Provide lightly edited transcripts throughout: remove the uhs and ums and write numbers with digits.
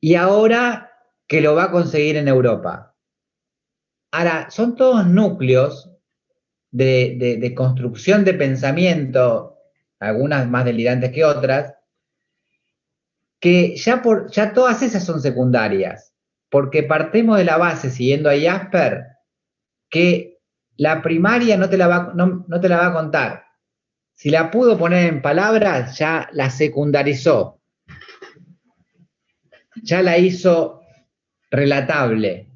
y ahora que lo va a conseguir en Europa. Ahora, son todos núcleos de construcción de pensamiento, algunas más delirantes que otras, que ya todas esas son secundarias, porque partimos de la base, siguiendo a Jasper, que la primaria no te la va a contar. Si la pudo poner en palabras, ya la secundarizó, ya la hizo relatable.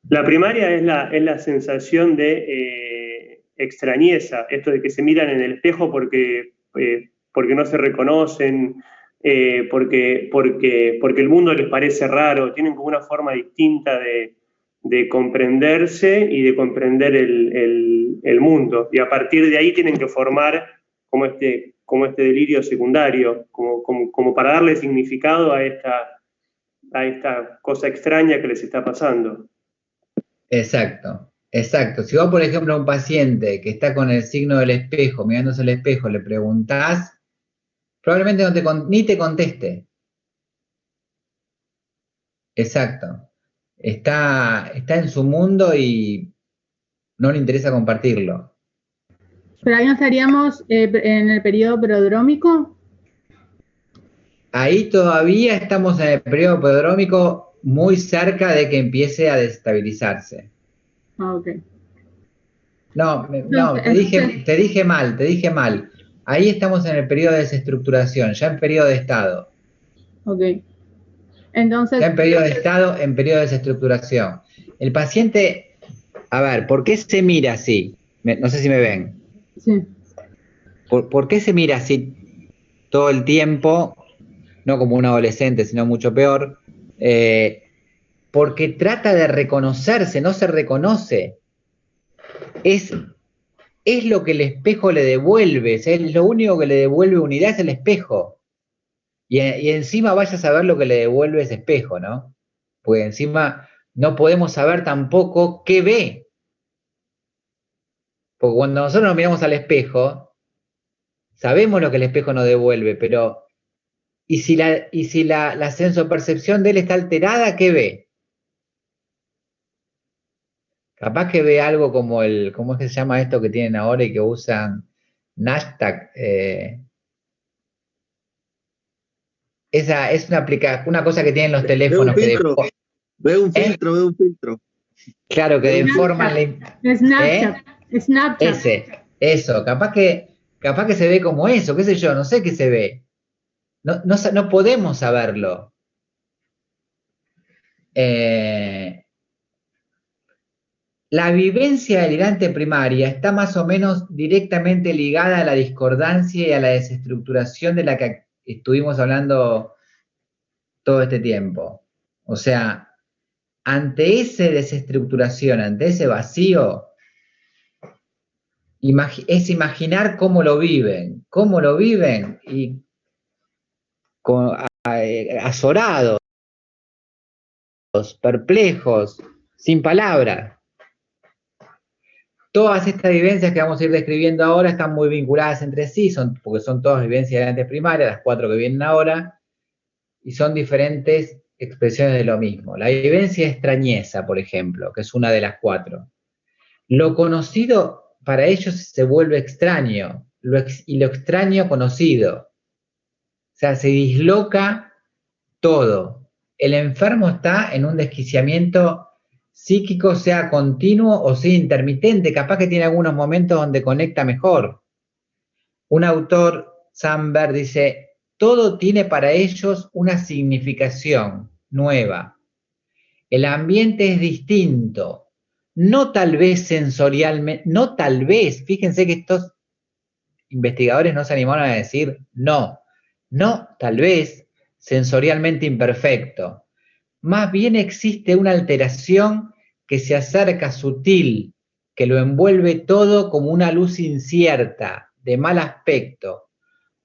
La primaria es la sensación de extrañeza, esto de que se miran en el espejo porque no se reconocen, porque el mundo les parece raro, tienen como una forma distinta de comprenderse y de comprender el mundo. Y a partir de ahí tienen que formar como este delirio secundario, como para darle significado a esta cosa extraña que les está pasando. Exacto, exacto. Si vos, por ejemplo, a un paciente que está con el signo del espejo, mirándose al espejo, le preguntás, probablemente ni te conteste. Exacto. Está en su mundo y no le interesa compartirlo. Pero ahí no estaríamos en el periodo prodrómico. Ahí todavía estamos en el periodo prodrómico muy cerca de que empiece a desestabilizarse. Ah, ok. No, te dije mal. Ahí estamos en el periodo de desestructuración, ya en periodo de estado. Ok. Entonces. Ya en periodo de estado, en periodo de desestructuración. El paciente, a ver, ¿por qué se mira así? No sé si me ven. Sí. ¿Por qué se mira así todo el tiempo? No como un adolescente, sino mucho peor. Porque trata de reconocerse, no se reconoce. Es lo que el espejo le devuelve, es lo único que le devuelve unidad es el espejo. Y encima vaya a saber lo que le devuelve ese espejo, ¿no? Porque encima no podemos saber tampoco qué ve. Porque cuando nosotros nos miramos al espejo, sabemos lo que el espejo nos devuelve, pero ¿y si la sensopercepción de él está alterada, qué ve? Capaz que ve algo como ¿cómo es que se llama esto que tienen ahora y que usan? Nasdaq. Esa es una cosa que tienen los teléfonos que Veo un filtro. Claro, que deforman Snapchat. Eso, capaz que se ve como eso, qué sé yo, no sé qué se ve. No podemos saberlo. La vivencia delirante primaria está más o menos directamente ligada a la discordancia y a la desestructuración de la que estuvimos hablando todo este tiempo. O sea, ante esa desestructuración, ante ese vacío, es imaginar cómo lo viven y azorados, perplejos, sin palabras. Todas estas vivencias que vamos a ir describiendo ahora están muy vinculadas entre sí, porque son todas vivencias de antes primarias, las 4 que vienen ahora, y son diferentes expresiones de lo mismo. La vivencia de extrañeza, por ejemplo, que es una de las 4. Lo conocido para ellos se vuelve extraño, y lo extraño conocido. O sea, se disloca todo. El enfermo está en un desquiciamiento psíquico, sea continuo o sea intermitente, capaz que tiene algunos momentos donde conecta mejor. Un autor, Sandberg, dice, todo tiene para ellos una significación nueva. El ambiente es distinto, no tal vez sensorialmente, no tal vez, fíjense que estos investigadores no se animaron a decir no tal vez sensorialmente imperfecto. Más bien existe una alteración que se acerca sutil, que lo envuelve todo como una luz incierta, de mal aspecto.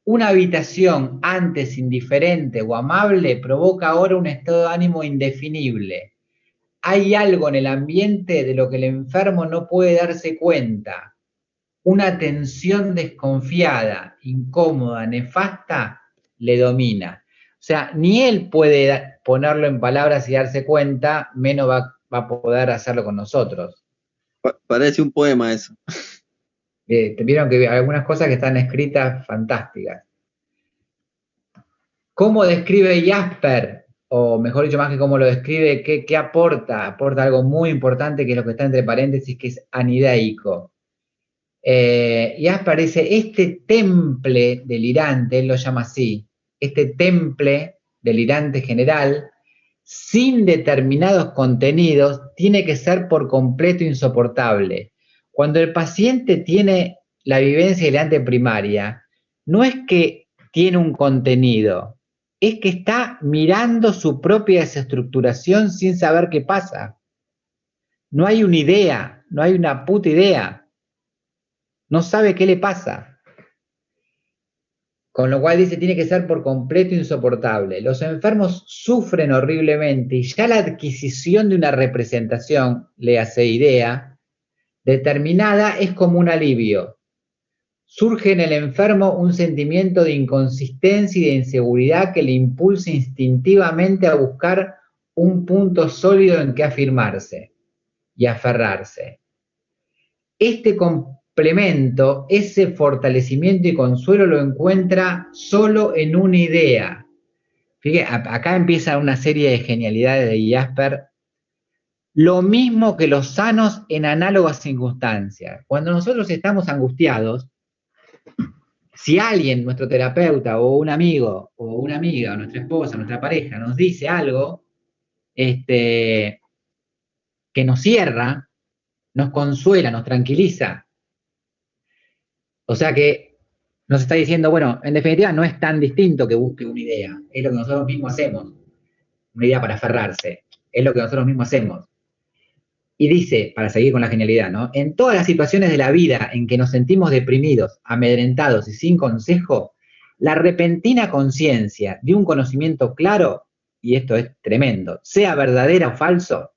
Una habitación antes indiferente o amable provoca ahora un estado de ánimo indefinible. Hay algo en el ambiente de lo que el enfermo no puede darse cuenta. Una tensión desconfiada, incómoda, nefasta, le domina. O sea, ni él puede ponerlo en palabras y darse cuenta, menos va a poder hacerlo con nosotros. Parece un poema eso. Vieron que algunas cosas que están escritas fantásticas. ¿Cómo describe Jasper? O mejor dicho, más que cómo lo describe, ¿qué aporta? Aporta algo muy importante, que es lo que está entre paréntesis, que es anideico. Jasper dice, este temple delirante, él lo llama así, este temple delirante general, sin determinados contenidos, tiene que ser por completo insoportable. Cuando el paciente tiene la vivencia delirante primaria, no es que tiene un contenido, es que está mirando su propia desestructuración sin saber qué pasa. No hay una idea, no hay una puta idea. No sabe qué le pasa. Con lo cual dice, tiene que ser por completo insoportable. Los enfermos sufren horriblemente y ya la adquisición de una representación, le hace idea, determinada es como un alivio. Surge en el enfermo un sentimiento de inconsistencia y de inseguridad que le impulsa instintivamente a buscar un punto sólido en que afirmarse y aferrarse. Este complemento, ese fortalecimiento y consuelo lo encuentra solo en una idea. Fíjate, acá empieza una serie de genialidades de Jasper. Lo mismo que los sanos en análogas circunstancias. Cuando nosotros estamos angustiados, si alguien, nuestro terapeuta o un amigo o una amiga o nuestra esposa, nuestra pareja nos dice algo que nos cierra, nos consuela, nos tranquiliza, o sea que nos está diciendo, bueno, en definitiva no es tan distinto que busque una idea, es lo que nosotros mismos hacemos, una idea para aferrarse, es lo que nosotros mismos hacemos. Y dice, para seguir con la genialidad, ¿no? En todas las situaciones de la vida en que nos sentimos deprimidos, amedrentados y sin consejo, la repentina conciencia de un conocimiento claro, y esto es tremendo, sea verdadera o falso,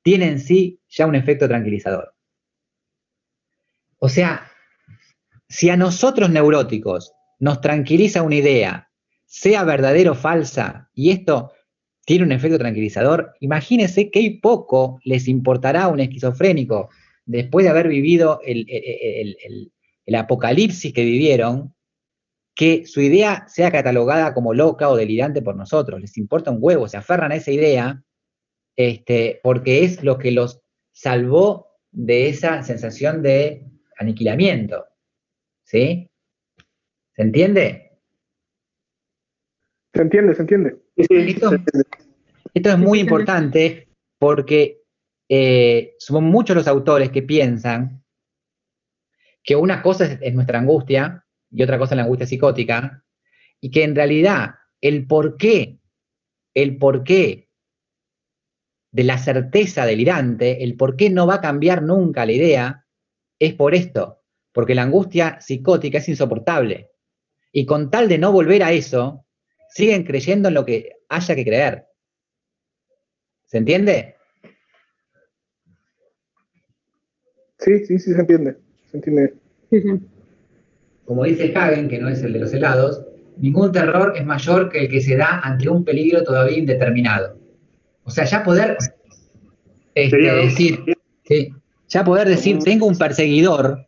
tiene en sí ya un efecto tranquilizador. O sea, si a nosotros neuróticos nos tranquiliza una idea, sea verdadera o falsa, y esto tiene un efecto tranquilizador, imagínense qué poco les importará a un esquizofrénico después de haber vivido el apocalipsis que vivieron, que su idea sea catalogada como loca o delirante por nosotros. Les importa un huevo, se aferran a esa idea porque es lo que los salvó de esa sensación de aniquilamiento. ¿Sí? ¿Se entiende? Se entiende, se entiende. Esto es muy importante porque son muchos los autores que piensan que una cosa es nuestra angustia y otra cosa es la angustia psicótica, y que en realidad el porqué de la certeza delirante, el porqué no va a cambiar nunca la idea, es por esto, porque la angustia psicótica es insoportable. Y con tal de no volver a eso, siguen creyendo en lo que haya que creer. ¿Se entiende? Sí, se entiende. Se entiende. Sí, sí. Como dice Hagen, que no es el de los helados, ningún terror es mayor que el que se da ante un peligro todavía indeterminado. O sea, ya poder decir, sí, ya poder decir, tengo un perseguidor,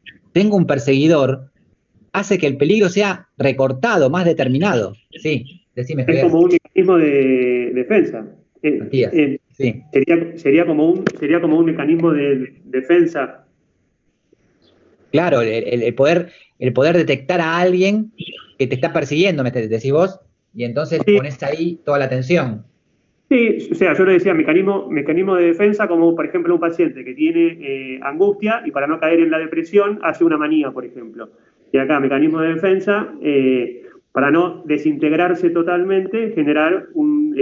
hace que el peligro sea recortado, más determinado. Sí, decime. Es como un mecanismo de defensa. Sí. Sería como un mecanismo de defensa. Claro, el poder detectar a alguien que te está persiguiendo, me decís vos, y entonces pones ahí toda la atención. Sí, o sea, yo le decía mecanismo de defensa, como por ejemplo un paciente que tiene angustia y para no caer en la depresión hace una manía, por ejemplo. Y acá, mecanismo de defensa, para no desintegrarse totalmente, generar un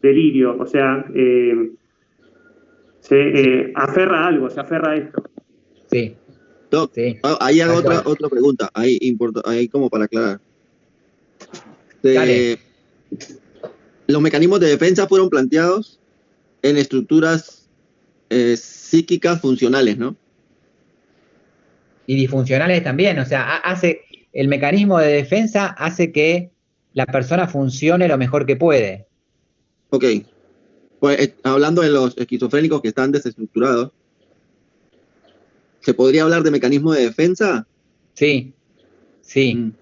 delirio, o sea, se aferra a algo, se aferra a esto. Sí. Sí. Ahí hago otra pregunta, ahí como para aclarar. Dale. Los mecanismos de defensa fueron planteados en estructuras psíquicas funcionales, ¿no? Y disfuncionales también, o sea, el mecanismo de defensa hace que la persona funcione lo mejor que puede. Ok. Pues hablando de los esquizofrénicos que están desestructurados, ¿se podría hablar de mecanismo de defensa? Sí, sí.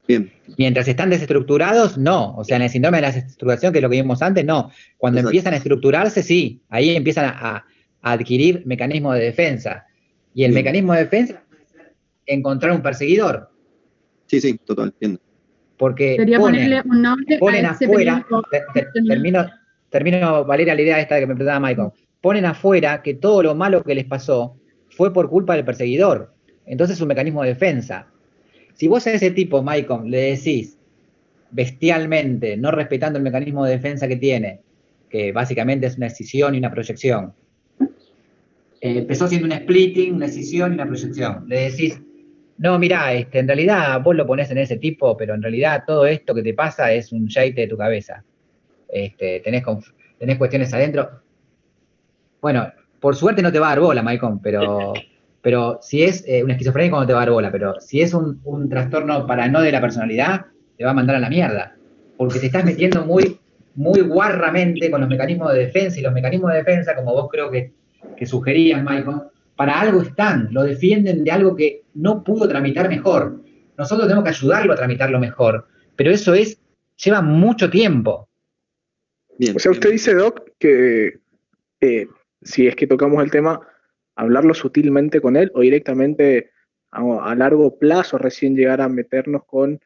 Bien. Mientras están desestructurados, no. O sea, en el síndrome de la desestructuración, que es lo que vimos antes, no. Cuando Exacto. empiezan a estructurarse, sí. Ahí empiezan a adquirir mecanismos de defensa. Y el Bien. mecanismo de defensa es encontrar un perseguidor. Sí, sí, total, entiendo. Porque Sería ponerle un nombre a ponen ese afuera, peligro. termino, Valeria, la idea esta que me preguntaba Michael. Ponen afuera que todo lo malo que les pasó fue por culpa del perseguidor. Entonces es un mecanismo de defensa. Si vos a ese tipo, Michael, le decís bestialmente, no respetando el mecanismo de defensa que tiene, que básicamente es una escisión y una proyección, empezó siendo un splitting, una escisión y una proyección. Le decís, no, mirá, en realidad vos lo ponés en ese tipo, pero en realidad todo esto que te pasa es un yeite de tu cabeza. Tenés cuestiones adentro. Bueno, por suerte no te va a dar bola, Maicon, pero si es un esquizofrénico no te va a dar bola, pero si es un trastorno paranoide de la personalidad, te va a mandar a la mierda, porque te estás metiendo muy, muy guarramente con los mecanismos de defensa, y los mecanismos de defensa, como vos creo que sugerías, Maicon, para algo están, lo defienden de algo que no pudo tramitar mejor. Nosotros tenemos que ayudarlo a tramitarlo mejor, pero eso lleva mucho tiempo. Bien, O sea, usted dice, Doc, que si es que tocamos el tema, hablarlo sutilmente con él o directamente a largo plazo recién llegar a meternos con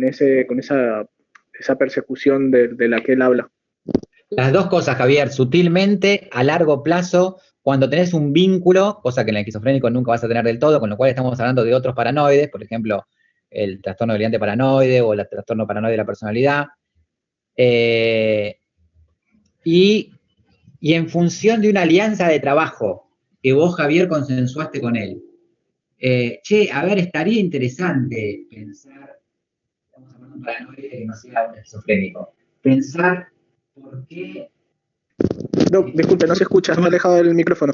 esa persecución de la que él habla. Las dos cosas, Javier, sutilmente, a largo plazo, cuando tenés un vínculo, cosa que en el esquizofrénico nunca vas a tener del todo, con lo cual estamos hablando de otros paranoides, por ejemplo, el trastorno delirante paranoide o el trastorno paranoide de la personalidad, y en función de una alianza de trabajo que vos, Javier, consensuaste con él. A ver, estaría interesante pensar, estamos hablando de un paranoide que no sea un esquizofrénico, pensar por qué... No, disculpe, no se escucha, está alejado del micrófono.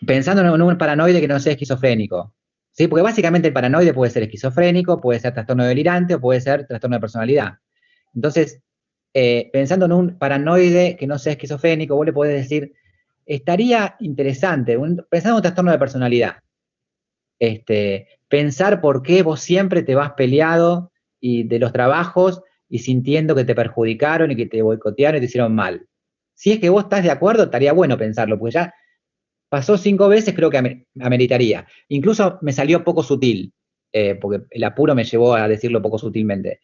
Pensando en un paranoide que no sea esquizofrénico. ¿Sí? Porque básicamente el paranoide puede ser esquizofrénico, puede ser trastorno delirante o puede ser trastorno de personalidad. Entonces, pensando en un paranoide que no sea esquizofrénico, vos le podés decir, estaría interesante, pensando en un trastorno de personalidad, pensar por qué vos siempre te vas peleado y de los trabajos y sintiendo que te perjudicaron y que te boicotearon y te hicieron mal. Si es que vos estás de acuerdo, estaría bueno pensarlo, porque ya pasó 5 veces, creo que ameritaría. Incluso me salió poco sutil, porque el apuro me llevó a decirlo poco sutilmente.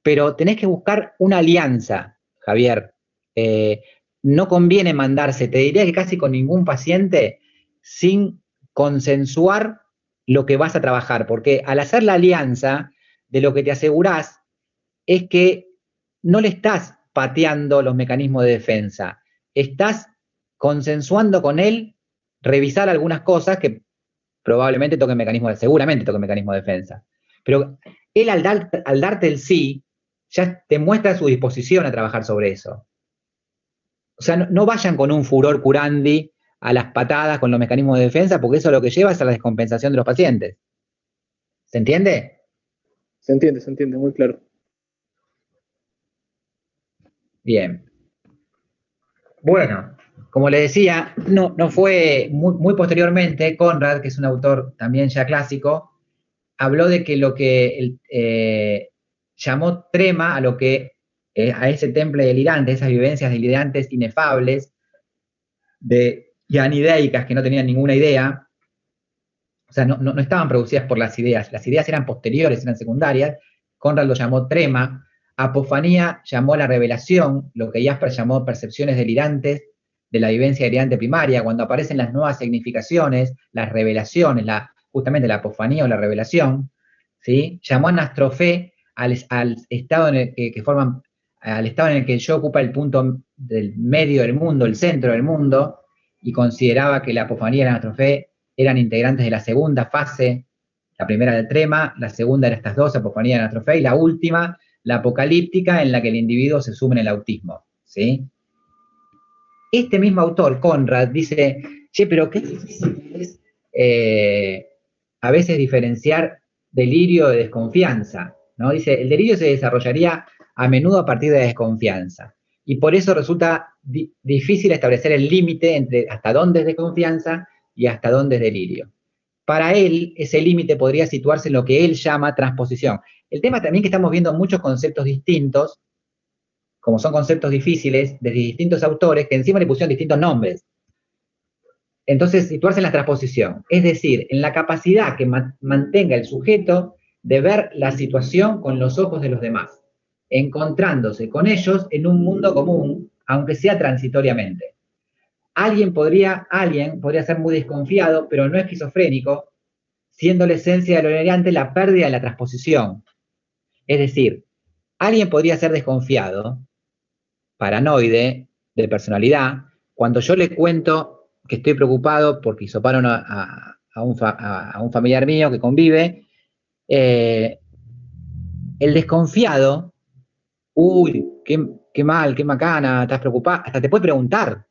Pero tenés que buscar una alianza, Javier. No conviene mandarse, te diría que casi con ningún paciente, sin consensuar lo que vas a trabajar, porque al hacer la alianza, de lo que te asegurás es que no le estás pateando los mecanismos de defensa, estás consensuando con él revisar algunas cosas que probablemente toquen seguramente toquen mecanismo de defensa. Pero él al darte el sí, ya te muestra su disposición a trabajar sobre eso. O sea, no vayan con un furor curandi a las patadas con los mecanismos de defensa, porque eso lo que lleva es a la descompensación de los pacientes. ¿Se entiende? Se entiende, muy claro. Bien. Bueno, como le decía, no fue muy posteriormente, Conrad, que es un autor también ya clásico, habló de que lo que llamó trema a ese temple delirante, esas vivencias delirantes inefables, y anideicas que no tenían ninguna idea, o sea, no estaban producidas por las ideas eran posteriores, eran secundarias. Conrad lo llamó trema, apofanía llamó la revelación, lo que Jasper llamó percepciones delirantes de la vivencia delirante primaria, cuando aparecen las nuevas significaciones, las revelaciones, justamente la apofanía o la revelación, ¿sí? Llamó anastrofé al estado en el que forman, al estado en el que el yo ocupa el punto del medio del mundo, el centro del mundo, y consideraba que la apofanía y la anastrofé eran integrantes de la segunda fase, la primera del trema, la segunda de estas dos, apofanía y anastrofé, y la última, la apocalíptica, en la que el individuo se sume en el autismo, ¿sí? Este mismo autor, Conrad, dice, pero qué difícil es a veces diferenciar delirio de desconfianza, ¿no? Dice, el delirio se desarrollaría a menudo a partir de la desconfianza. Y por eso resulta difícil establecer el límite entre hasta dónde es desconfianza y hasta dónde es delirio. Para él, ese límite podría situarse en lo que él llama transposición. El tema también que estamos viendo muchos conceptos distintos, como son conceptos difíciles, de distintos autores, que encima le pusieron distintos nombres. Entonces, situarse en la transposición, es decir, en la capacidad que mantenga el sujeto de ver la situación con los ojos de los demás, encontrándose con ellos en un mundo común, aunque sea transitoriamente. Alguien podría ser muy desconfiado, pero no esquizofrénico, siendo la esencia de lo delirante la pérdida de la transposición. Es decir, alguien podría ser desconfiado, paranoide, de personalidad, cuando yo le cuento que estoy preocupado porque hisoparon a un familiar mío que convive, el desconfiado, uy, qué mal, qué macana, estás preocupado, hasta te puede preguntar.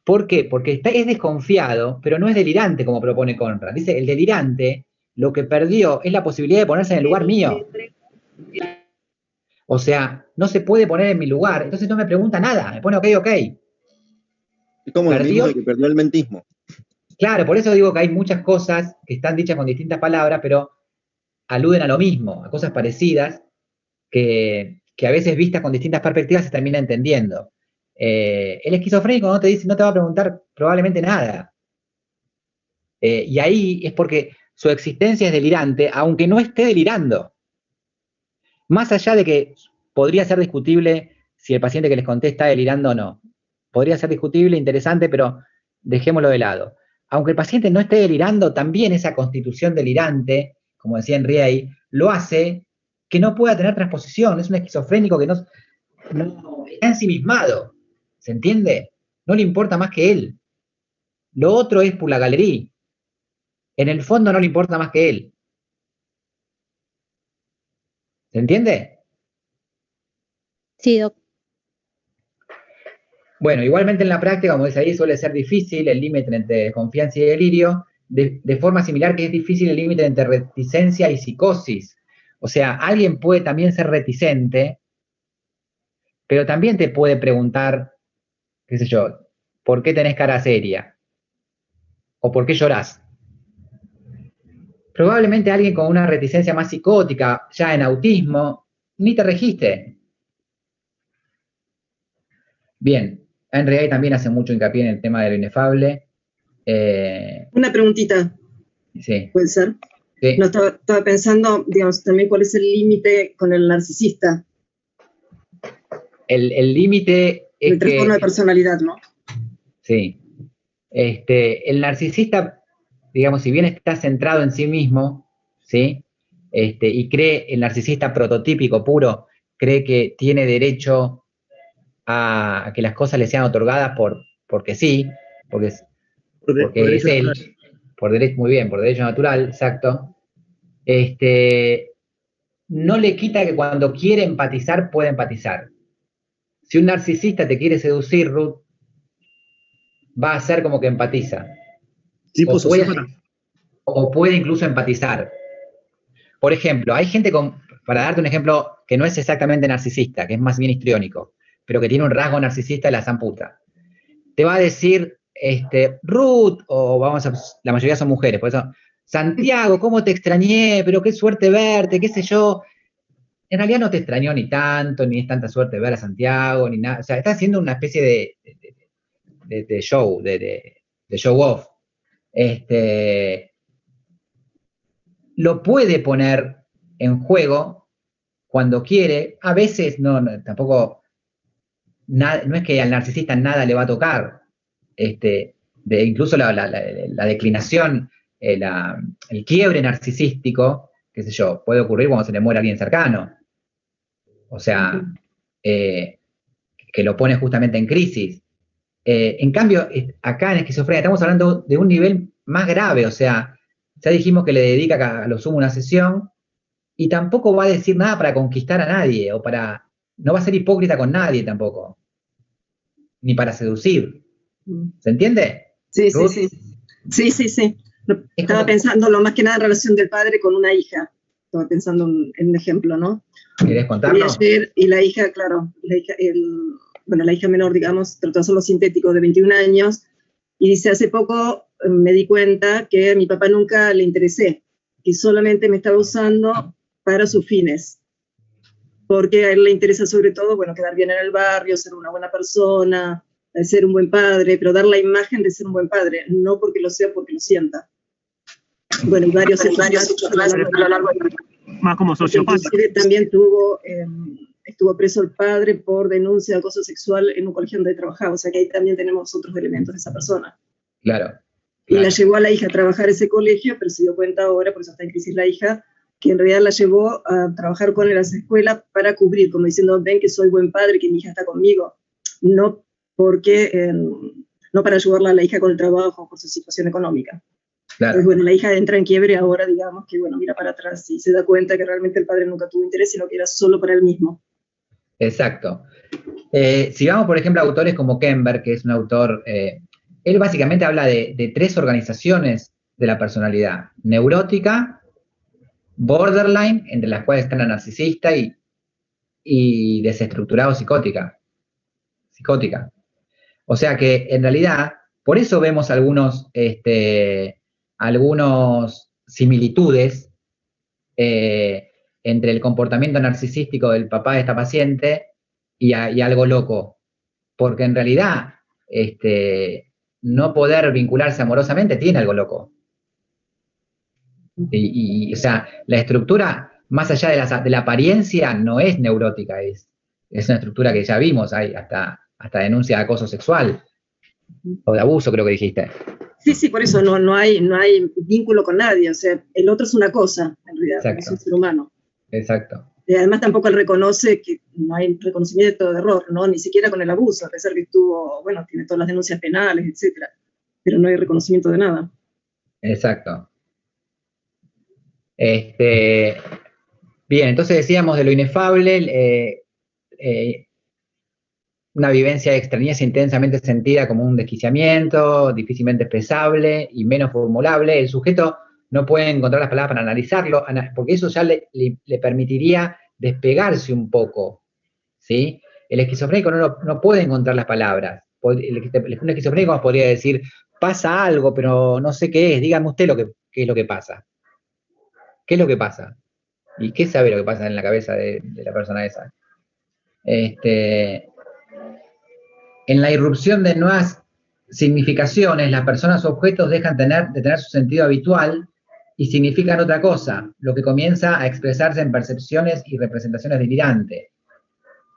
¿Por qué? Porque es desconfiado, pero no es delirante como propone Conrad. Dice, el delirante lo que perdió es la posibilidad de ponerse en el lugar mío. O sea, no se puede poner en mi lugar, entonces no me pregunta nada, me pone ok. Es como lo mismo de que perdió el mentismo. Claro, por eso digo que hay muchas cosas que están dichas con distintas palabras, pero aluden a lo mismo, a cosas parecidas, que a veces vistas con distintas perspectivas se termina entendiendo. El esquizofrénico no te va a preguntar probablemente nada. Y ahí es porque su existencia es delirante, aunque no esté delirando. Más allá de que podría ser discutible si el paciente que les conté está delirando o no. Podría ser discutible, interesante, pero dejémoslo de lado. Aunque el paciente no esté delirando, también esa constitución delirante, como decía Henry, lo hace que no pueda tener transposición. Es un esquizofrénico que no está ensimismado. ¿Se entiende? No le importa más que él. Lo otro es por la galería. En el fondo no le importa más que él. ¿Se entiende? Sí, doc. Bueno, igualmente en la práctica, como dice ahí, suele ser difícil el límite entre desconfianza y delirio, de forma similar que es difícil el límite entre reticencia y psicosis. O sea, alguien puede también ser reticente, pero también te puede preguntar, qué sé yo, ¿por qué tenés cara seria? ¿O por qué llorás? Probablemente alguien con una reticencia más psicótica, ya en autismo, ni te registre. Bien, Henry también hace mucho hincapié en el tema de lo inefable. Una preguntita. Sí. ¿Puede ser? Sí. No, estaba pensando, digamos, también cuál es el límite con el narcisista. El límite es el trastorno de personalidad, ¿no? Sí. El narcisista, digamos, si bien está centrado en sí mismo, ¿sí? Y cree, el narcisista prototípico puro, cree que tiene derecho a que las cosas le sean otorgadas porque sí, porque es él, muy bien, por derecho natural, exacto. No le quita que cuando quiere empatizar, puede empatizar. Si un narcisista te quiere seducir, Ruth, va a ser como que empatiza. Tipo o puede incluso empatizar. Por ejemplo, hay gente para darte un ejemplo que no es exactamente narcisista, que es más bien histriónico, pero que tiene un rasgo narcisista de la zamputa. Te va a decir, Ruth, o la mayoría son mujeres, por eso, Santiago, ¿cómo te extrañé? Pero qué suerte verte, qué sé yo. En realidad no te extrañó ni tanto, ni es tanta suerte ver a Santiago, ni nada. O sea, está haciendo una especie de show, de show off. Lo puede poner en juego cuando quiere. A veces tampoco, no es que al narcisista nada le va a tocar. Incluso la declinación, el quiebre narcisístico, qué sé yo, puede ocurrir cuando se le muere alguien cercano. O sea, que lo pone justamente en crisis. En cambio, acá en esquizofrenia estamos hablando de un nivel más grave, o sea, ya dijimos que le dedica a lo sumo una sesión y tampoco va a decir nada para conquistar a nadie, no va a ser hipócrita con nadie tampoco, ni para seducir. ¿Se entiende? Sí, Ruth? Sí. Estaba pensando lo más que nada en relación del padre con una hija. estaba pensando en un ejemplo, ¿no? ¿Querés contarlo? Y ayer, y la hija, claro, la hija menor, digamos, trató de hacerlo sintético, de 21 años, y dice, hace poco me di cuenta que a mi papá nunca le interesé, que solamente me estaba usando para sus fines, porque a él le interesa sobre todo, bueno, quedar bien en el barrio, ser una buena persona, ser un buen padre, pero dar la imagen de ser un buen padre, no porque lo sea, porque lo sienta. Bueno, y varios hechos más a lo largo de... Más como sociópata. Inclusive también estuvo preso el padre por denuncia de acoso sexual en un colegio donde trabajaba, o sea que ahí también tenemos otros elementos de esa persona. Claro. Y la llevó a la hija a trabajar a ese colegio, pero se dio cuenta ahora, por eso está en crisis la hija, que en realidad la llevó a trabajar con él a esa escuela para cubrir, como diciendo, ven que soy buen padre, que mi hija está conmigo, no para ayudarla a la hija con el trabajo, por su situación económica. Claro. Entonces, bueno, la hija entra en quiebre ahora, digamos, que bueno, mira para atrás y se da cuenta que realmente el padre nunca tuvo interés, sino que era solo para él mismo. Exacto. Si vamos, por ejemplo, a autores como Kember, que es un autor, él básicamente habla de 3 organizaciones de la personalidad: neurótica, borderline, entre las cuales están la narcisista, y desestructurado psicótica. O sea que, en realidad, por eso vemos algunos similitudes entre el comportamiento narcisístico del papá de esta paciente y algo loco, porque en realidad no poder vincularse amorosamente tiene algo loco. O sea, la estructura, más allá de la apariencia, no es neurótica, es una estructura que ya vimos, hay hasta denuncia de acoso sexual o de abuso, creo que dijiste. Sí, por eso no hay vínculo con nadie, o sea, el otro es una cosa, en realidad, Exacto. es un ser humano. Exacto. Y además tampoco él reconoce que no hay reconocimiento de error, ¿no? Ni siquiera con el abuso, a pesar que tiene todas las denuncias penales, etcétera, pero no hay reconocimiento de nada. Exacto. Bien, entonces decíamos de lo inefable, una vivencia de extrañeza intensamente sentida como un desquiciamiento, difícilmente expresable y menos formulable. El sujeto no puede encontrar las palabras para analizarlo, porque eso ya le permitiría despegarse un poco, ¿sí? El esquizofrénico no puede encontrar las palabras. Un esquizofrénico podría decir, pasa algo, pero no sé qué es, dígame usted qué es lo que pasa. ¿Qué es lo que pasa? ¿Y qué sabe lo que pasa en la cabeza de la persona esa? En la irrupción de nuevas significaciones, las personas o objetos dejan de tener su sentido habitual y significan otra cosa, lo que comienza a expresarse en percepciones y representaciones delirantes.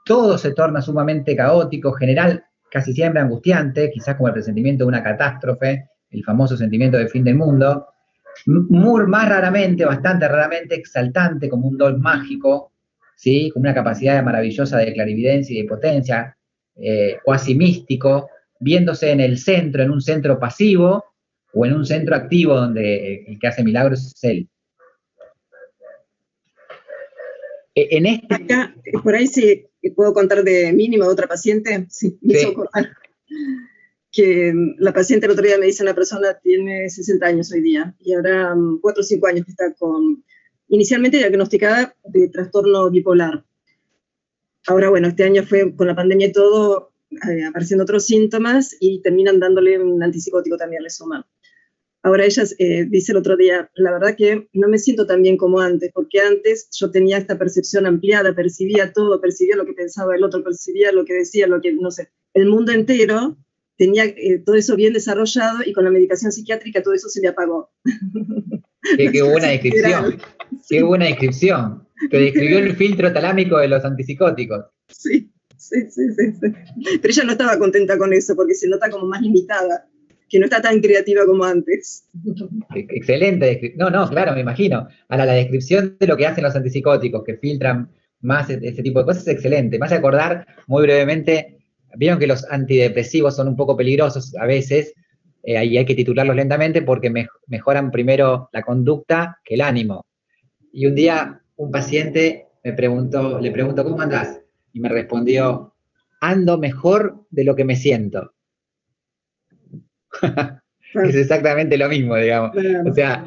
Todo se torna sumamente caótico, general, casi siempre angustiante, quizás como el presentimiento de una catástrofe, el famoso sentimiento de fin del mundo. Más raramente, bastante raramente, exaltante, como un don mágico, ¿sí? Con una capacidad maravillosa de clarividencia y de potencia, cuasi místico, viéndose en el centro, en un centro pasivo, o en un centro activo donde el que hace milagros es él. Acá, por ahí sí puedo contar de mínimo de otra paciente, sí, me hizo acordar que la paciente el otro día me dice, una persona tiene 60 años hoy día, y ahora 4 o 5 años que está inicialmente diagnosticada de trastorno bipolar. Ahora, bueno, este año fue con la pandemia y todo, apareciendo otros síntomas, y terminan dándole un antipsicótico también, le suman. Ahora ella dice el otro día, la verdad que no me siento tan bien como antes, porque antes yo tenía esta percepción ampliada, percibía todo, percibía lo que pensaba el otro, percibía lo que decía, no sé, el mundo entero, tenía todo eso bien desarrollado, y con la medicación psiquiátrica todo eso se me apagó. Qué buena descripción, qué buena descripción. Te describió el filtro talámico de los antipsicóticos. Sí. Pero ella no estaba contenta con eso, porque se nota como más limitada, que no está tan creativa como antes. Excelente. No, claro, me imagino. Ahora, la descripción de lo que hacen los antipsicóticos, que filtran más ese tipo de cosas, es excelente. Me hace acordar, muy brevemente, vieron que los antidepresivos son un poco peligrosos a veces, ahí hay que titularlos lentamente porque mejoran primero la conducta que el ánimo. Y un día un paciente le preguntó, ¿cómo andás? Y me respondió, ando mejor de lo que me siento. Es exactamente lo mismo, digamos. O sea,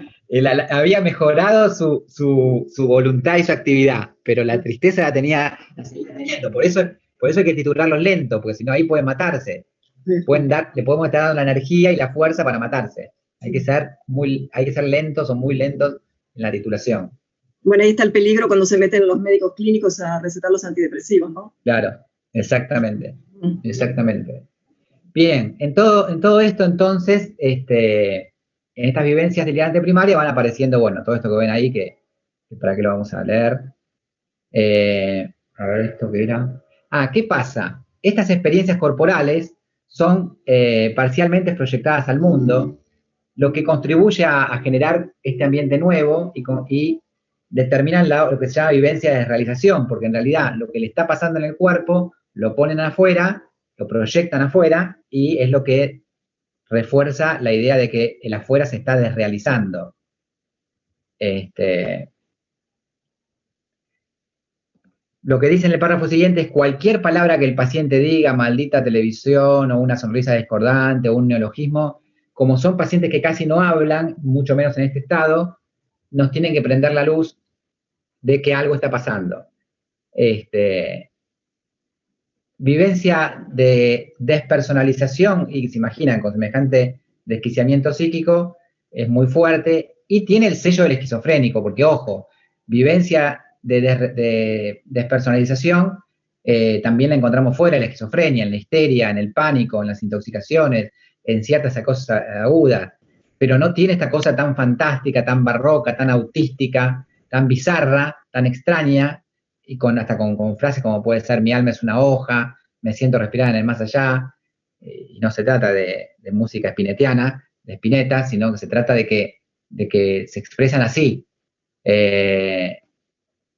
había mejorado su voluntad y su actividad, pero la tristeza la seguía teniendo. Por eso hay que titularlos lentos, porque si no ahí pueden matarse. Le podemos estar dando la energía y la fuerza para matarse. Hay que ser lentos o muy lentos en la titulación. Bueno, ahí está el peligro cuando se meten los médicos clínicos a recetar los antidepresivos, ¿no? Claro, exactamente. Bien, en todo esto entonces, en estas vivencias delirantes primarias van apareciendo, bueno, todo esto que ven ahí, que para qué lo vamos a leer. A ver, esto que era. ¿Qué pasa? Estas experiencias corporales son parcialmente proyectadas al mundo, lo que contribuye a generar este ambiente nuevo y determinan lo que se llama vivencia de realización, porque en realidad lo que le está pasando en el cuerpo lo ponen afuera, lo proyectan afuera y es lo que refuerza la idea de que el afuera se está desrealizando. Lo que dice en el párrafo siguiente es cualquier palabra que el paciente diga, maldita televisión o una sonrisa discordante o un neologismo, como son pacientes que casi no hablan, mucho menos en este estado, nos tienen que prender la luz de que algo está pasando. Vivencia de despersonalización, y se imaginan con semejante desquiciamiento psíquico, es muy fuerte, y tiene el sello del esquizofrénico, porque ojo, vivencia de despersonalización también la encontramos fuera de la esquizofrenia, en la histeria, en el pánico, en las intoxicaciones, en ciertas cosas agudas, pero no tiene esta cosa tan fantástica, tan barroca, tan autística, tan bizarra, tan extraña, y hasta con frases como puede ser mi alma es una hoja, me siento respirar en el más allá, y no se trata de música spinetiana, de Spinetta, sino que se trata de que se expresan así.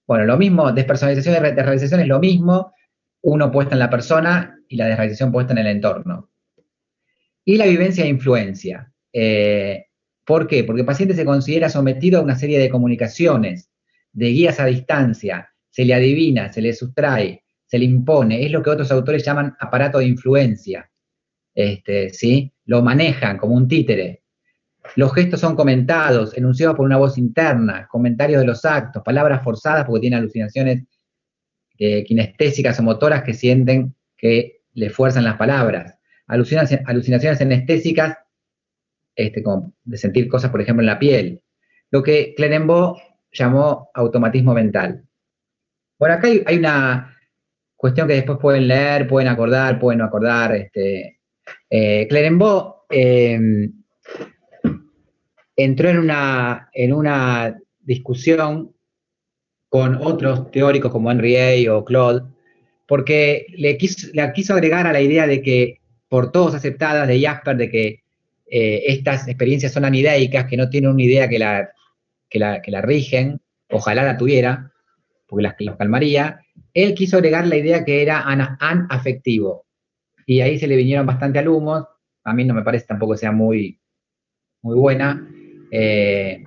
Bueno, lo mismo, despersonalización y desrealización es lo mismo, uno puesta en la persona y la desrealización puesta en el entorno. Y la vivencia de influencia. ¿Por qué? Porque el paciente se considera sometido a una serie de comunicaciones, de guías a distancia, se le adivina, se le sustrae, se le impone, es lo que otros autores llaman aparato de influencia, ¿sí? Lo manejan como un títere. Los gestos son comentados, enunciados por una voz interna, comentarios de los actos, palabras forzadas porque tienen alucinaciones kinestésicas o motoras que sienten que le fuerzan las palabras. Alucinaciones anestésicas, como de sentir cosas, por ejemplo, en la piel. Lo que Clérenbault llamó automatismo mental. Bueno, acá hay una cuestión que después pueden leer, pueden acordar, pueden no acordar. Clérenbault entró en una discusión con otros teóricos como Henry A. o Claude, porque le quiso agregar a la idea de que, por todos aceptadas de Jasper, de que estas experiencias son anideicas, que no tienen una idea que la rigen, ojalá la tuviera, porque los calmaría. Él quiso agregar la idea que era anafectivo, y ahí se le vinieron bastante al humo. A mí no me parece tampoco sea muy buena. Él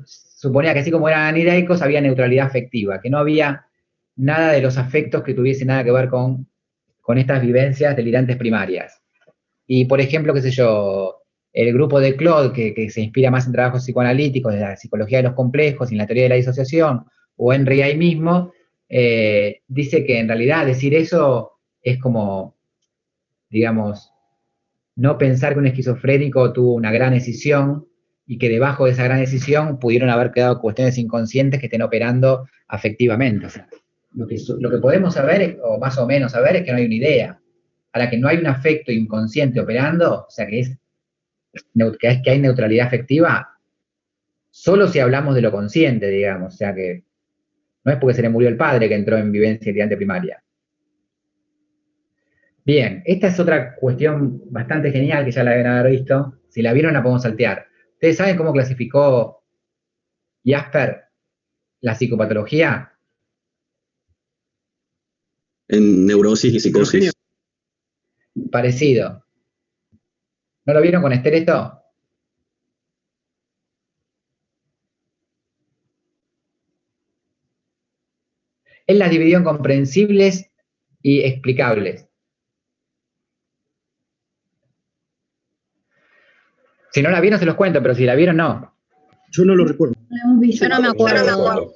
suponía que así como eran anideicos, había neutralidad afectiva, que no había nada de los afectos que tuviese nada que ver con estas vivencias delirantes primarias. Y, por ejemplo, qué sé yo, el grupo de Claude, que se inspira más en trabajos psicoanalíticos, de la psicología de los complejos y en la teoría de la disociación, o Henry ahí mismo, dice que en realidad decir eso es como, digamos, no pensar que un esquizofrénico tuvo una gran decisión y que debajo de esa gran decisión pudieron haber quedado cuestiones inconscientes que estén operando afectivamente. O sea, lo que podemos saber, o más o menos saber, es que no hay una idea. Ahora, que no hay un afecto inconsciente operando, o sea, que hay neutralidad afectiva, solo si hablamos de lo consciente, digamos. O sea, que no es porque se le murió el padre que entró en vivencia delirante primaria. Bien, esta es otra cuestión bastante genial que ya la deben haber visto. Si la vieron, la podemos saltear. ¿Ustedes saben cómo clasificó Jasper la psicopatología? En neurosis y psicosis. Parecido. ¿No lo vieron con Esther esto? Él las dividió en comprensibles y explicables. Si no la vieron, se los cuento, pero si la vieron, no. Yo no lo recuerdo. Lo hemos visto. Yo no me acuerdo.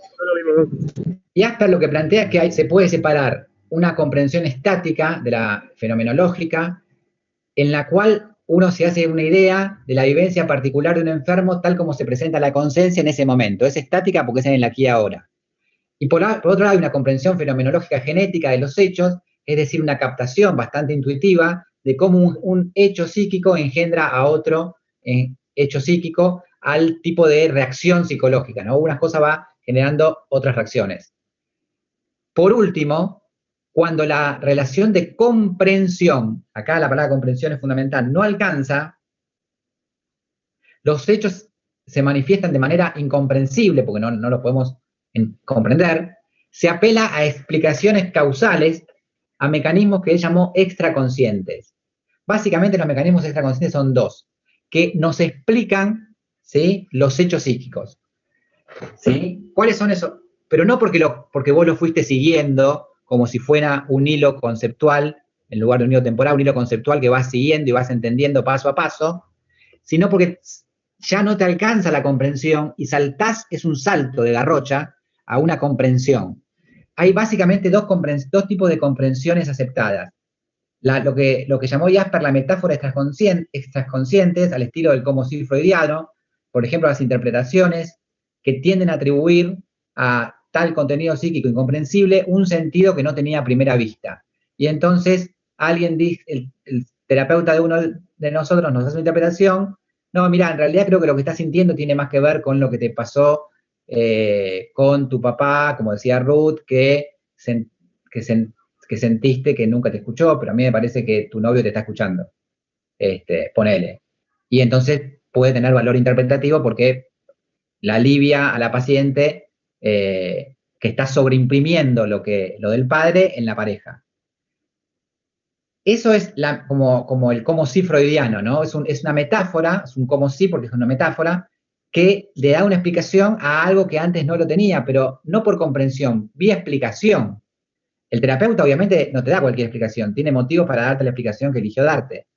Y Jasper lo que plantea es que se puede separar una comprensión estática de la fenomenológica, en la cual uno se hace una idea de la vivencia particular de un enfermo tal como se presenta la conciencia en ese momento. Es estática porque es en el aquí y ahora. Y por otro lado hay una comprensión fenomenológica genética de los hechos, es decir, una captación bastante intuitiva de cómo un hecho psíquico engendra a otro hecho psíquico al tipo de reacción psicológica, ¿no? Una cosa va generando otras reacciones. Por último, cuando la relación de comprensión, acá la palabra comprensión es fundamental, no alcanza, los hechos se manifiestan de manera incomprensible, porque no lo podemos comprender, se apela a explicaciones causales, a mecanismos que él llamó extraconscientes. Básicamente los mecanismos extraconscientes son dos, que nos explican, ¿sí?, los hechos psíquicos. ¿Sí? ¿Cuáles son esos? Pero no porque vos lo fuiste siguiendo como si fuera un hilo conceptual, en lugar de un hilo temporal, un hilo conceptual que vas siguiendo y vas entendiendo paso a paso, sino porque ya no te alcanza la comprensión y saltás, es un salto de garrocha a una comprensión. Hay básicamente dos tipos de comprensiones aceptadas. Lo que llamó Jasper la metáfora extraconscientes, al estilo del como si freudiano, por ejemplo, las interpretaciones que tienden a atribuir a tal contenido psíquico incomprensible un sentido que no tenía a primera vista. Y entonces alguien dice, el terapeuta de uno de nosotros nos hace una interpretación, no, mira, en realidad creo que lo que estás sintiendo tiene más que ver con lo que te pasó con tu papá, como decía Ruth, que sentiste que nunca te escuchó, pero a mí me parece que tu novio te está escuchando. Ponele. Y entonces puede tener valor interpretativo porque la alivia a la paciente que está sobreimprimiendo lo del padre en la pareja. Eso es como el como si freudiano, ¿no? Es una metáfora, es un como si porque es una metáfora que le da una explicación a algo que antes no lo tenía, pero no por comprensión, vía explicación. El terapeuta obviamente no te da cualquier explicación, tiene motivos para darte la explicación que eligió darte.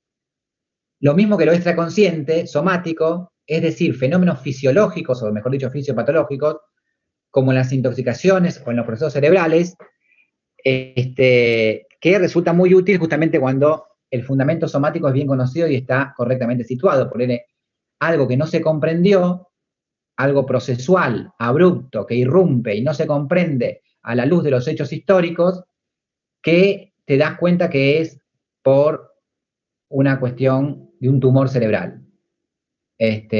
Lo mismo que lo extraconsciente, somático, es decir, fenómenos fisiológicos, o mejor dicho, fisiopatológicos, como en las intoxicaciones o en los procesos cerebrales, que resulta muy útil justamente cuando el fundamento somático es bien conocido y está correctamente situado. Ponerle algo que no se comprendió, algo procesual, abrupto, que irrumpe y no se comprende a la luz de los hechos históricos, que te das cuenta que es por una cuestión de un tumor cerebral,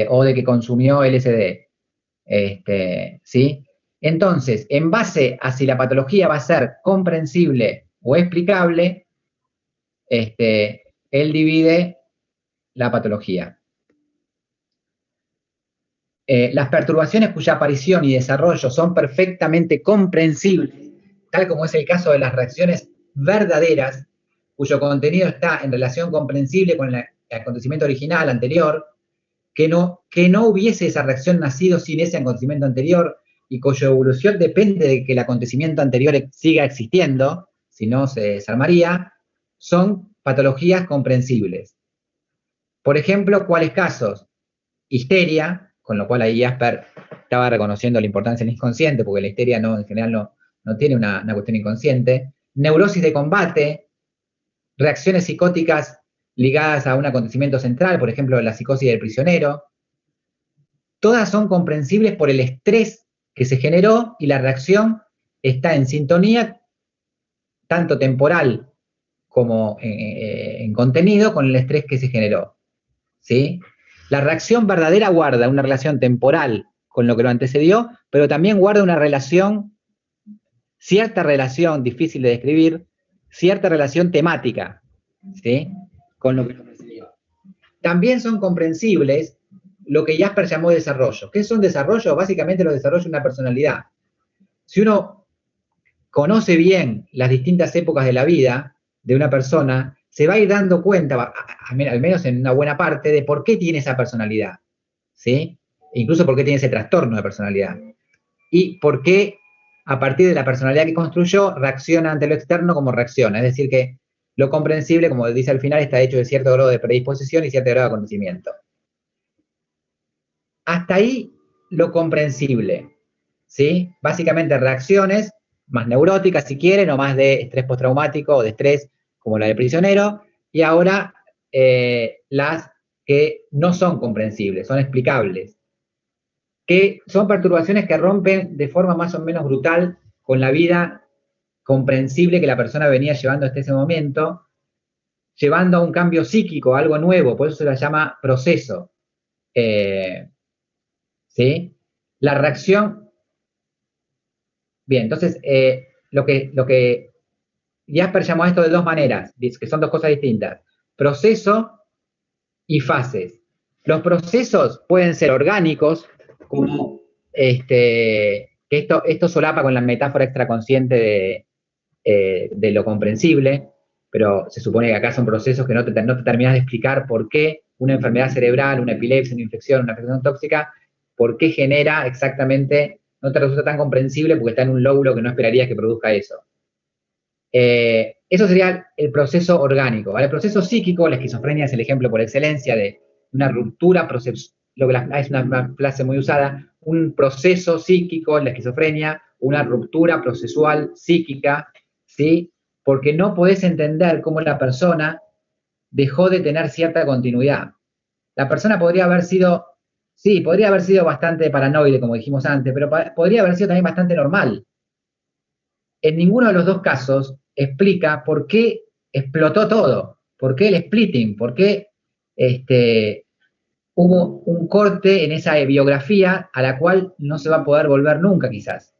o de que consumió LSD, ¿sí? Entonces, en base a si la patología va a ser comprensible o explicable, él divide la patología. Las perturbaciones cuya aparición y desarrollo son perfectamente comprensibles, tal como es el caso de las reacciones verdaderas, cuyo contenido está en relación comprensible con el acontecimiento original, anterior, que no hubiese esa reacción nacido sin ese acontecimiento anterior y cuya evolución depende de que el acontecimiento anterior siga existiendo, si no se desarmaría, son patologías comprensibles. Por ejemplo, ¿cuáles casos? Histeria, con lo cual ahí Jasper estaba reconociendo la importancia del inconsciente, porque la histeria en general no tiene una cuestión inconsciente. Neurosis de combate, reacciones psicóticas ligadas a un acontecimiento central, por ejemplo, la psicosis del prisionero. Todas son comprensibles por el estrés que se generó y la reacción está en sintonía, tanto temporal como en contenido, con el estrés que se generó. ¿Sí? La reacción verdadera guarda una relación temporal con lo que lo antecedió, pero también guarda una relación, cierta relación difícil de describir, cierta relación temática, ¿sí?, con lo que lo precedió. También son comprensibles lo que Jasper llamó desarrollo. ¿Qué son desarrollos? Básicamente los desarrollos de una personalidad. Si uno conoce bien las distintas épocas de la vida de una persona, se va a ir dando cuenta, al menos en una buena parte, de por qué tiene esa personalidad, ¿sí? E incluso por qué tiene ese trastorno de personalidad. Y por qué, a partir de la personalidad que construyó, reacciona ante lo externo como reacciona. Es decir, que lo comprensible, como dice al final, está hecho de cierto grado de predisposición y cierto grado de conocimiento. Hasta ahí lo comprensible, ¿sí? Básicamente reacciones más neuróticas, si quieren, o más de estrés postraumático o de estrés, como la del prisionero, y ahora las que no son comprensibles, son explicables, que son perturbaciones que rompen de forma más o menos brutal con la vida comprensible que la persona venía llevando hasta ese momento, llevando a un cambio psíquico, a algo nuevo, por eso se la llama proceso. ¿Sí? La reacción. Bien, entonces, lo que Jasper llamó a esto de dos maneras, que son dos cosas distintas: proceso y fases. Los procesos pueden ser orgánicos, como que esto solapa con la metáfora extraconsciente de lo comprensible, pero se supone que acá son procesos que no te terminas de explicar por qué una enfermedad cerebral, una epilepsia, una infección, una afección tóxica, por qué genera exactamente, no te resulta tan comprensible porque está en un lóbulo que no esperarías que produzca eso. Eso sería el proceso orgánico. Ahora, el proceso psíquico, la esquizofrenia es el ejemplo por excelencia de una ruptura, lo que es una frase muy usada, un proceso psíquico en la esquizofrenia, una ruptura procesual psíquica, ¿sí? Porque no podés entender cómo la persona dejó de tener cierta continuidad. La persona podría haber sido, sí, podría haber sido bastante paranoide, como dijimos antes, pero podría haber sido también bastante normal. En ninguno de los dos casos explica por qué explotó todo, por qué el splitting, por qué hubo un corte en esa biografía a la cual no se va a poder volver nunca, quizás.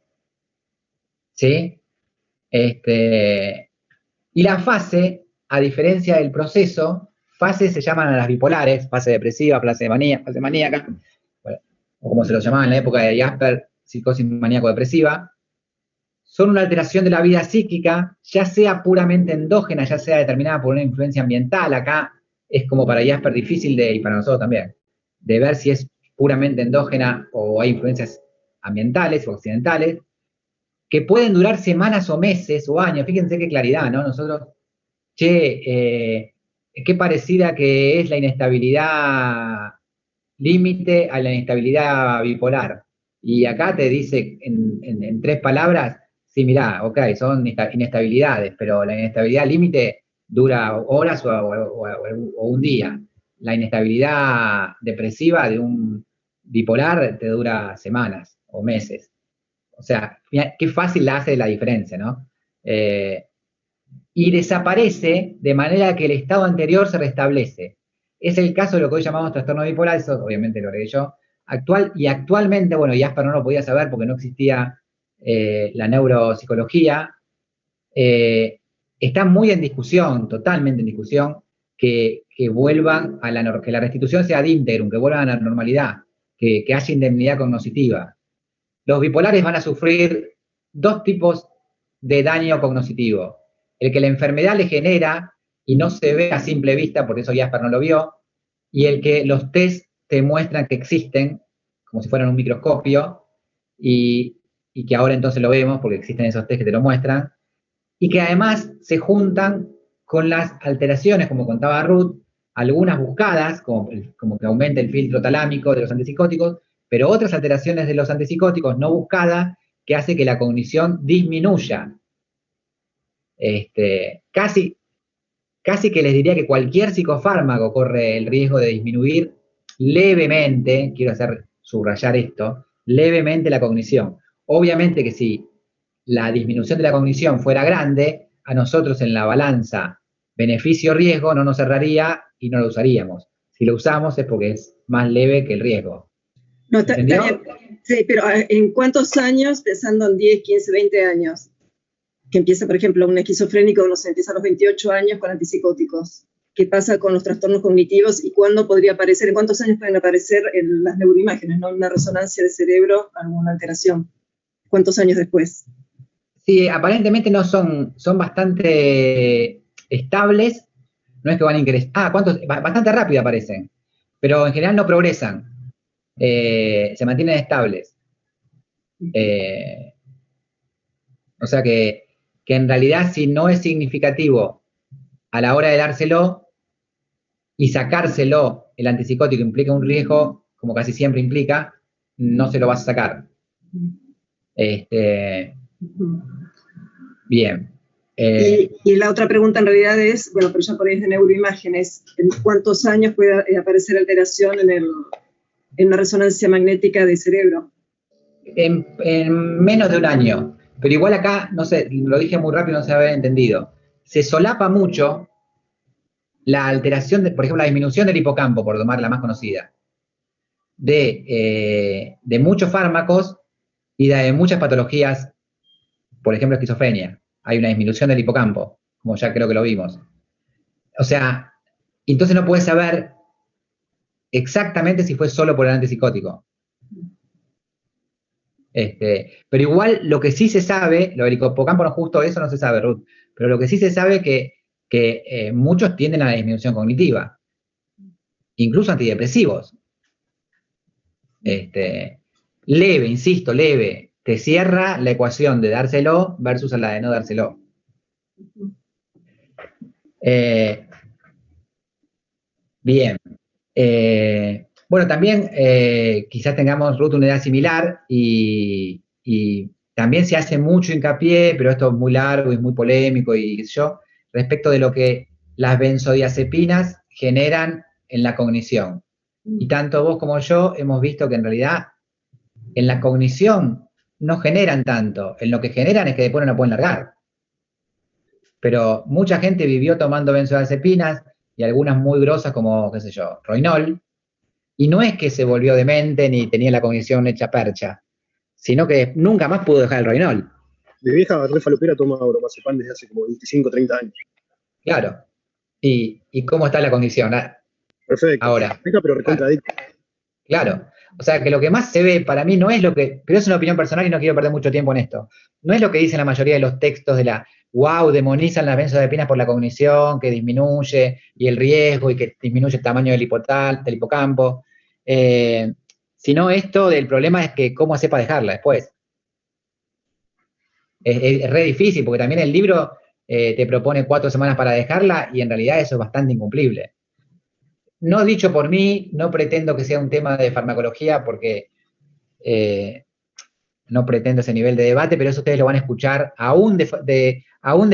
¿Sí? Y la fase, a diferencia del proceso, fases se llaman a las bipolares, fase depresiva, fase maníaca, bueno, o como se lo llamaba en la época de Jasper, psicosis maníaco-depresiva. Son una alteración de la vida psíquica, ya sea puramente endógena, ya sea determinada por una influencia ambiental. Acá es como para Jasper difícil y para nosotros también, de ver si es puramente endógena o hay influencias ambientales o accidentales, que pueden durar semanas o meses o años. Fíjense qué claridad, ¿no? Nosotros, qué parecida que es la inestabilidad límite a la inestabilidad bipolar. Y acá te dice en 3 palabras, sí, mirá, ok, son inestabilidades, pero la inestabilidad límite dura horas o un día. La inestabilidad depresiva de un bipolar te dura semanas o meses. O sea, qué fácil la hace la diferencia, ¿no? Y desaparece de manera que el estado anterior se restablece. Es el caso de lo que hoy llamamos trastorno bipolar, eso obviamente lo agregué yo. Actualmente, bueno, Jasper no lo podía saber porque no existía la neuropsicología. Está muy en discusión, totalmente en discusión, que vuelvan a que la restitución sea ad integrum, que vuelvan a la normalidad, que haya indemnidad cognitiva. Los bipolares van a sufrir 2 tipos de daño cognitivo. El que la enfermedad le genera y no se ve a simple vista, por eso Jasper no lo vio, y el que los test te muestran que existen, como si fueran un microscopio, y que ahora entonces lo vemos porque existen esos test que te lo muestran, y que además se juntan con las alteraciones, como contaba Ruth, algunas buscadas, como que aumenta el filtro talámico de los antipsicóticos, pero otras alteraciones de los antipsicóticos no buscadas que hace que la cognición disminuya. Casi que les diría que cualquier psicofármaco corre el riesgo de disminuir levemente, quiero subrayar esto, levemente la cognición. Obviamente que si la disminución de la cognición fuera grande, a nosotros en la balanza beneficio-riesgo no nos cerraría y no lo usaríamos. Si lo usamos es porque es más leve que el riesgo. No, ¿entendió? Sí, pero ¿en cuántos años, pensando en 10, 15, 20 años? Que empieza, por ejemplo, un esquizofrénico, no sé, empieza a los 28 años con antipsicóticos. ¿Qué pasa con los trastornos cognitivos y cuándo podría aparecer, en cuántos años pueden aparecer en las neuroimágenes, ¿no? Una resonancia de cerebro, alguna alteración? ¿Cuántos años después? Sí, aparentemente no son bastante estables, no es que van a ingresar, bastante rápido aparecen, pero en general no progresan, se mantienen estables. O sea que en realidad si no es significativo a la hora de dárselo y sacárselo, el antipsicótico implica un riesgo, como casi siempre implica, no se lo vas a sacar. Bien. Y la otra pregunta en realidad es, bueno, pero ya por ahí es de neuroimágenes, ¿en cuántos años puede aparecer alteración en una resonancia magnética del cerebro? En menos de un año. Pero igual acá, no sé, lo dije muy rápido, no se había entendido. Se solapa mucho la alteración, por ejemplo, la disminución del hipocampo, por tomar la más conocida, de muchos fármacos y de muchas patologías, por ejemplo, esquizofrenia. Hay una disminución del hipocampo, como ya creo que lo vimos. O sea, entonces no puedes saber exactamente si fue solo por el antipsicótico. Pero igual lo que sí se sabe, lo del hipocampo no justo eso no se sabe, Ruth, pero lo que sí se sabe que muchos tienden a la disminución cognitiva, incluso antidepresivos. Leve, insisto, leve, te cierra la ecuación de dárselo versus la de no dárselo. Bien. Bueno, también quizás tengamos, Ruth, una idea similar y también se hace mucho hincapié, pero esto es muy largo y muy polémico y qué sé yo, respecto de lo que las benzodiazepinas generan en la cognición. Y tanto vos como yo hemos visto que en realidad en la cognición no generan tanto, en lo que generan es que después no la pueden largar. Pero mucha gente vivió tomando benzodiazepinas y algunas muy grosas como, qué sé yo, Roinol, y no es que se volvió demente ni tenía la cognición hecha percha, sino que nunca más pudo dejar el Roinol. Mi vieja re falopera toma bromazepam desde hace como 25, 30 años. Claro. ¿Y cómo está la cognición? Perfecto. Ahora. Pero recontradicta. Claro. O sea, que lo que más se ve para mí no es lo que, pero es una opinión personal y no quiero perder mucho tiempo en esto, no es lo que dicen la mayoría de los textos de la, wow, demonizan las benzodiazepinas por la cognición, que disminuye, y el riesgo, y que disminuye el tamaño del hipocampo, sino esto del problema es que cómo hace para dejarla después. Es re difícil, porque también el libro te propone 4 semanas para dejarla, y en realidad eso es bastante incumplible. No dicho por mí, no pretendo que sea un tema de farmacología, porque no pretendo ese nivel de debate, pero eso ustedes lo van a escuchar aún de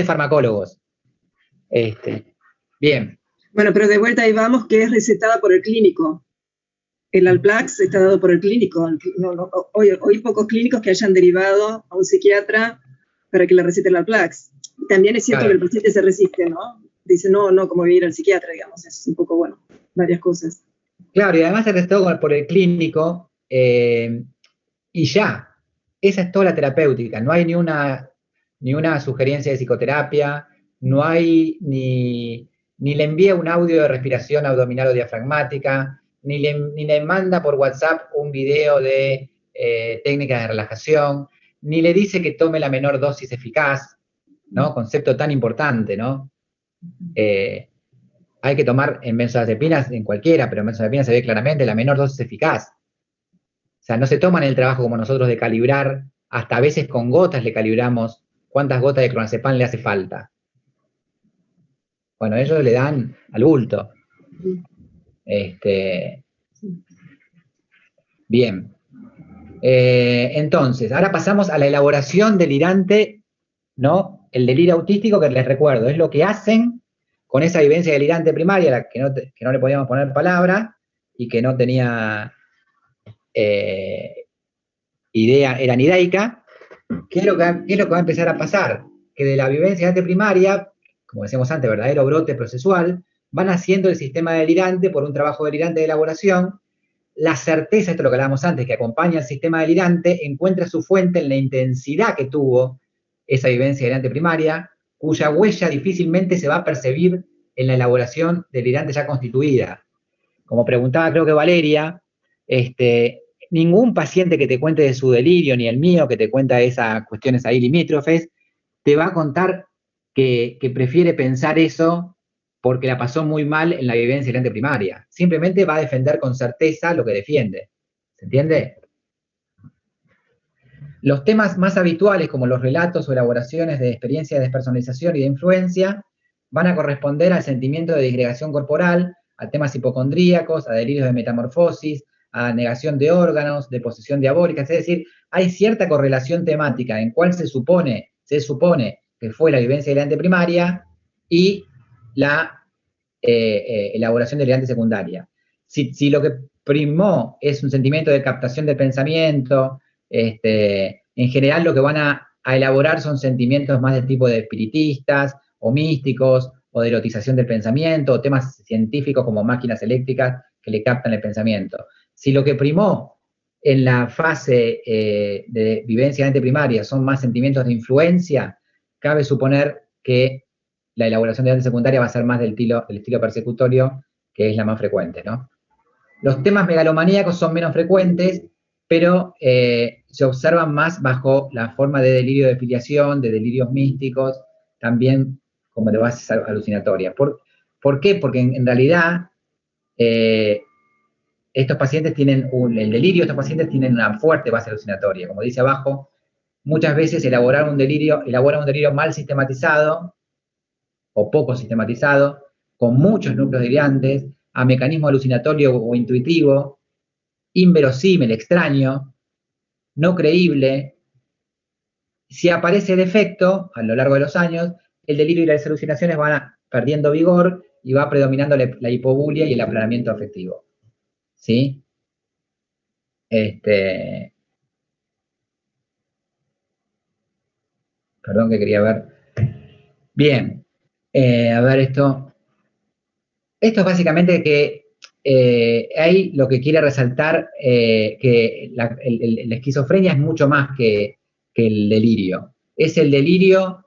farmacólogos. Bien. Bueno, pero de vuelta ahí vamos, que es recetada por el clínico. El Alplax está dado por el clínico. Hoy pocos clínicos que hayan derivado a un psiquiatra para que le recete el Alplax. También es cierto, claro, que el paciente se resiste, ¿no? Dice, no, como ir al psiquiatra, digamos. Es un poco, bueno, varias cosas. Claro, y además se recetó por el clínico y ya. Esa es toda la terapéutica. No hay ni una sugerencia de psicoterapia, no hay ni le envía un audio de respiración abdominal o diafragmática, ni le manda por WhatsApp un video de técnicas de relajación, ni le dice que tome la menor dosis eficaz, ¿no? Concepto tan importante, ¿no? Hay que tomar en benzodiazepinas, en cualquiera, pero en benzodiazepinas se ve claramente la menor dosis eficaz. O sea, no se toman el trabajo como nosotros de calibrar, hasta a veces con gotas le calibramos cuántas gotas de clonazepam le hace falta. Bueno, ellos le dan al bulto. Bien. Entonces, ahora pasamos a la elaboración delirante, ¿no? El delirio autístico, que les recuerdo, es lo que hacen con esa vivencia delirante primaria, a la que no le podíamos poner palabra y que no tenía idea, era nidaica. ¿Qué es lo que va a empezar a pasar? Que de la vivencia delirante primaria, como decíamos antes, verdadero brote procesual, van haciendo el sistema delirante por un trabajo delirante de elaboración. La certeza, esto es lo que hablábamos antes, que acompaña al sistema delirante, encuentra su fuente en la intensidad que tuvo esa vivencia delirante primaria, cuya huella difícilmente se va a percibir en la elaboración delirante ya constituida. Como preguntaba creo que Valeria, ningún paciente que te cuente de su delirio, ni el mío que te cuenta esas cuestiones ahí limítrofes, te va a contar que prefiere pensar eso porque la pasó muy mal en la vivencia delirante primaria. Simplemente va a defender con certeza lo que defiende. ¿Se entiende? Los temas más habituales, como los relatos o elaboraciones de experiencia de despersonalización y de influencia, van a corresponder al sentimiento de disgregación corporal, a temas hipocondríacos, a delirios de metamorfosis, a negación de órganos, de posesión diabólica, es decir, hay cierta correlación temática en cuál se supone que fue la vivencia delirante primaria y la elaboración delirante secundaria. Si lo que primó es un sentimiento de captación del pensamiento, en general lo que van a elaborar son sentimientos más del tipo de espiritistas o místicos o de erotización del pensamiento o temas científicos como máquinas eléctricas que le captan el pensamiento. Si lo que primó en la fase de vivencia primaria son más sentimientos de influencia, cabe suponer que la elaboración de secundaria va a ser más del estilo persecutorio, que es la más frecuente, ¿no? Los temas megalomaníacos son menos frecuentes, pero se observan más bajo la forma de delirio de filiación, de delirios místicos, también como de bases alucinatorias. ¿Por qué? Porque en realidad estos pacientes tienen estos pacientes tienen una fuerte base alucinatoria. Como dice abajo, muchas veces elaboran un delirio mal sistematizado o poco sistematizado, con muchos núcleos delirantes, a mecanismo alucinatorio o intuitivo, inverosímil, extraño, no creíble. Si aparece el efecto, a lo largo de los años, el delirio y las alucinaciones van perdiendo vigor y va predominando la hipobulia y el aplanamiento afectivo. ¿Sí? Perdón que quería ver. Bien. A ver esto. Esto es básicamente que ahí lo que quiere resaltar que la esquizofrenia es mucho más que el delirio. Es el delirio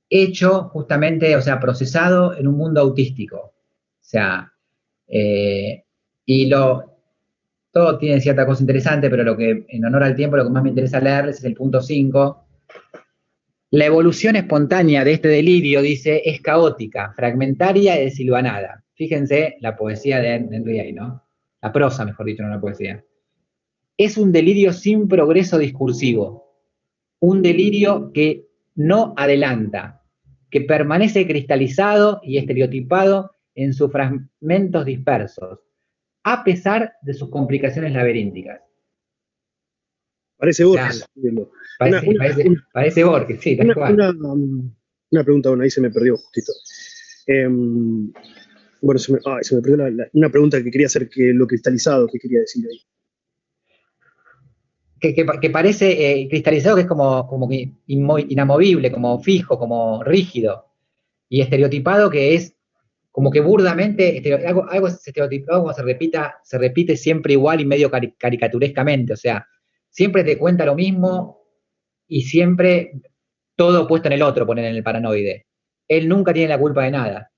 hecho justamente, o sea, procesado en un mundo autístico. O sea, todo tiene cierta cosa interesante, pero lo que, en honor al tiempo, lo que más me interesa leerles es el punto 5. La evolución espontánea de este delirio, dice, es caótica, fragmentaria y desilvanada. Fíjense la poesía de Henry A., ¿no? La prosa, mejor dicho, no la poesía. Es un delirio sin progreso discursivo, un delirio que no adelanta, que permanece cristalizado y estereotipado en sus fragmentos dispersos, a pesar de sus complicaciones laberínticas. Parece Borges. Parece Borges, sí, tal cual. Una pregunta, bueno, ahí se me perdió justito. Bueno, se me perdió una pregunta que quería hacer, que lo cristalizado, que quería decir ahí. Que parece cristalizado, que es como que inamovible, como fijo, como rígido, y estereotipado, que es como que burdamente, algo estereotipado como se repite siempre igual y medio caricaturescamente, o sea, siempre te cuenta lo mismo y siempre todo puesto en el otro, ponen en el paranoide. Él nunca tiene la culpa de nada.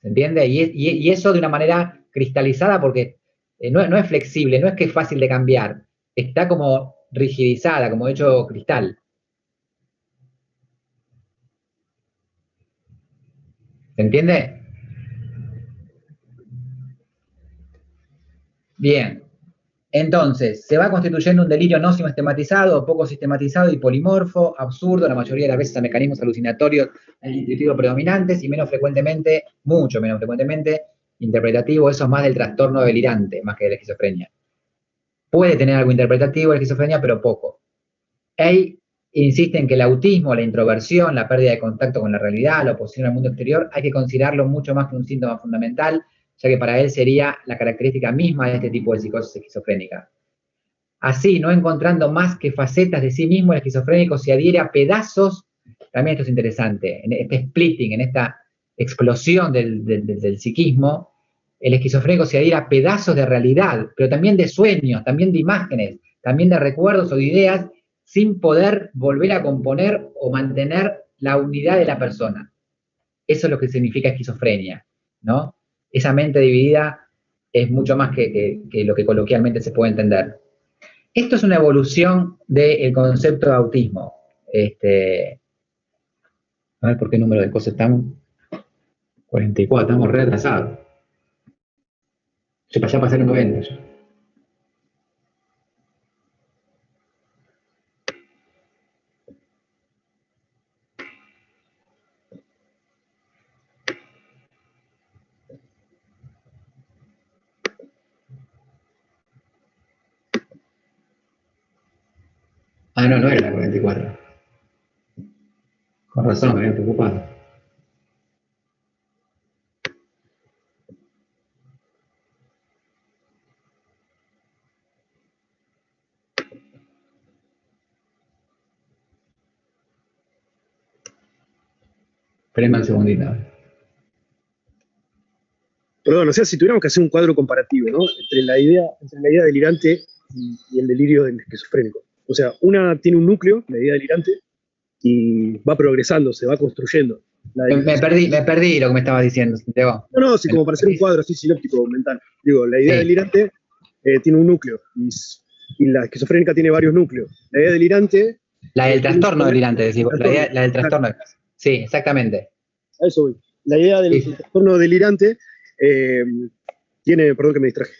¿Se entiende? Y eso de una manera cristalizada, porque no es flexible, no es que es fácil de cambiar, está como rigidizada, como hecho cristal. ¿Se entiende? Bien. Entonces, se va constituyendo un delirio no sistematizado, poco sistematizado y polimorfo, absurdo, la mayoría de las veces a mecanismos alucinatorios e intuitivos predominantes y menos frecuentemente, mucho menos frecuentemente, interpretativo. Eso es más del trastorno delirante, más que de la esquizofrenia. Puede tener algo interpretativo la esquizofrenia, pero poco. Hay insiste en que el autismo, la introversión, la pérdida de contacto con la realidad, la oposición al mundo exterior, hay que considerarlo mucho más que un síntoma fundamental, ya que para él sería la característica misma de este tipo de psicosis esquizofrénica. Así, no encontrando más que facetas de sí mismo, el esquizofrénico se adhiere a pedazos, también esto es interesante, en este splitting, en esta explosión del psiquismo, el esquizofrénico se adhiere a pedazos de realidad, pero también de sueños, también de imágenes, también de recuerdos o de ideas, sin poder volver a componer o mantener la unidad de la persona. Eso es lo que significa esquizofrenia, ¿no? Esa mente dividida es mucho más que lo que coloquialmente se puede entender. Esto es una evolución del concepto de autismo. A ver por qué número de cosas estamos. 44, estamos re atrasados. Ya pasaron 90 ya. Ah, no, no era la 44. Con razón, me había preocupado. Espérenme un segundito. Perdón, o sea, si tuviéramos que hacer un cuadro comparativo, ¿no? Entre la idea delirante y el delirio del esquizofrénico. O sea, una tiene un núcleo, la idea delirante, y va progresando, se va construyendo. Me perdí lo que me estabas diciendo, Santiago. No, sí, como para hacer un cuadro así sinóptico mental. Digo, la idea delirante tiene un núcleo y la esquizofrénica tiene varios núcleos. La idea delirante... La del trastorno delirante, decimos. La del trastorno. Sí, exactamente. A eso voy. La idea del trastorno delirante tiene, perdón que me distraje,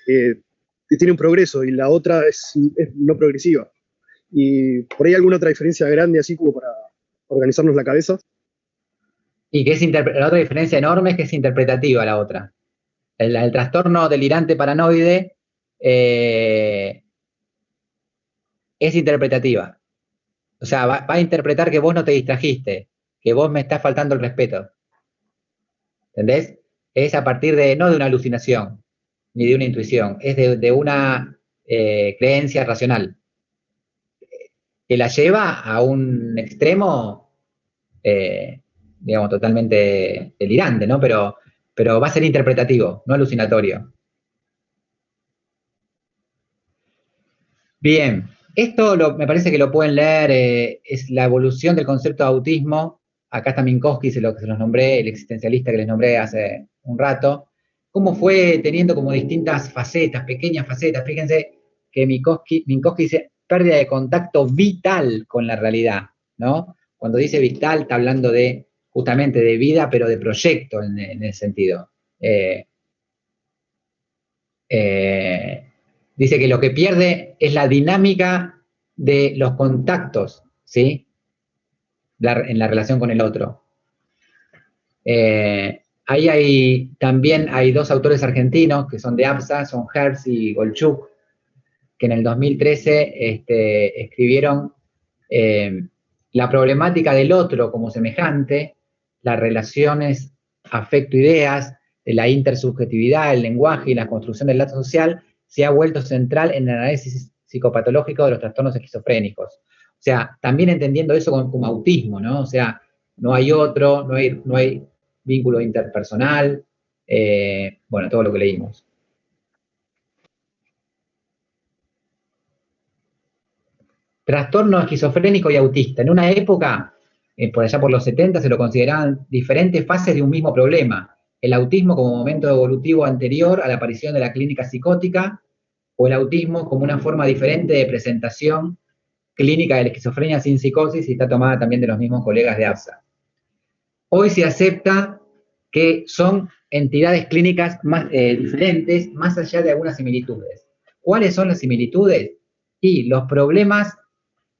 tiene un progreso y la otra es no progresiva. Y por ahí alguna otra diferencia grande así como para organizarnos la cabeza. Y que la otra diferencia enorme es que es interpretativa la otra. El trastorno delirante paranoide es interpretativa. O sea, va a interpretar que vos no te distrajiste, que vos me estás faltando el respeto. ¿Entendés? Es a partir no de una alucinación, ni de una intuición, es de una creencia racional, que la lleva a un extremo, digamos, totalmente delirante, ¿no? Pero va a ser interpretativo, no alucinatorio. Bien, esto me parece que lo pueden leer, es la evolución del concepto de autismo. Acá está Minkowski, se los nombré, el existencialista que les nombré hace un rato. Cómo fue teniendo como distintas facetas, pequeñas facetas. Fíjense que Minkowski dice pérdida de contacto vital con la realidad, ¿no? Cuando dice vital está hablando justamente de vida, pero de proyecto en ese sentido. Dice que lo que pierde es la dinámica de los contactos, ¿sí? En la relación con el otro. Ahí también hay dos autores argentinos que son de APSA, son Hertz y Golchuk, que en el 2013 escribieron la problemática del otro como semejante, las relaciones afecto-ideas, de la intersubjetividad, el lenguaje y la construcción del lazo social, se ha vuelto central en el análisis psicopatológico de los trastornos esquizofrénicos. O sea, también entendiendo eso como autismo, ¿no? O sea, no hay otro, no hay vínculo interpersonal, bueno, todo lo que leímos. Trastorno esquizofrénico y autista. En una época, por allá por los 70, se lo consideraban diferentes fases de un mismo problema. El autismo como momento evolutivo anterior a la aparición de la clínica psicótica, o el autismo como una forma diferente de presentación clínica de la esquizofrenia sin psicosis, y está tomada también de los mismos colegas de APSA. Hoy se acepta que son entidades clínicas diferentes, más allá de algunas similitudes. ¿Cuáles son las similitudes? Y los problemas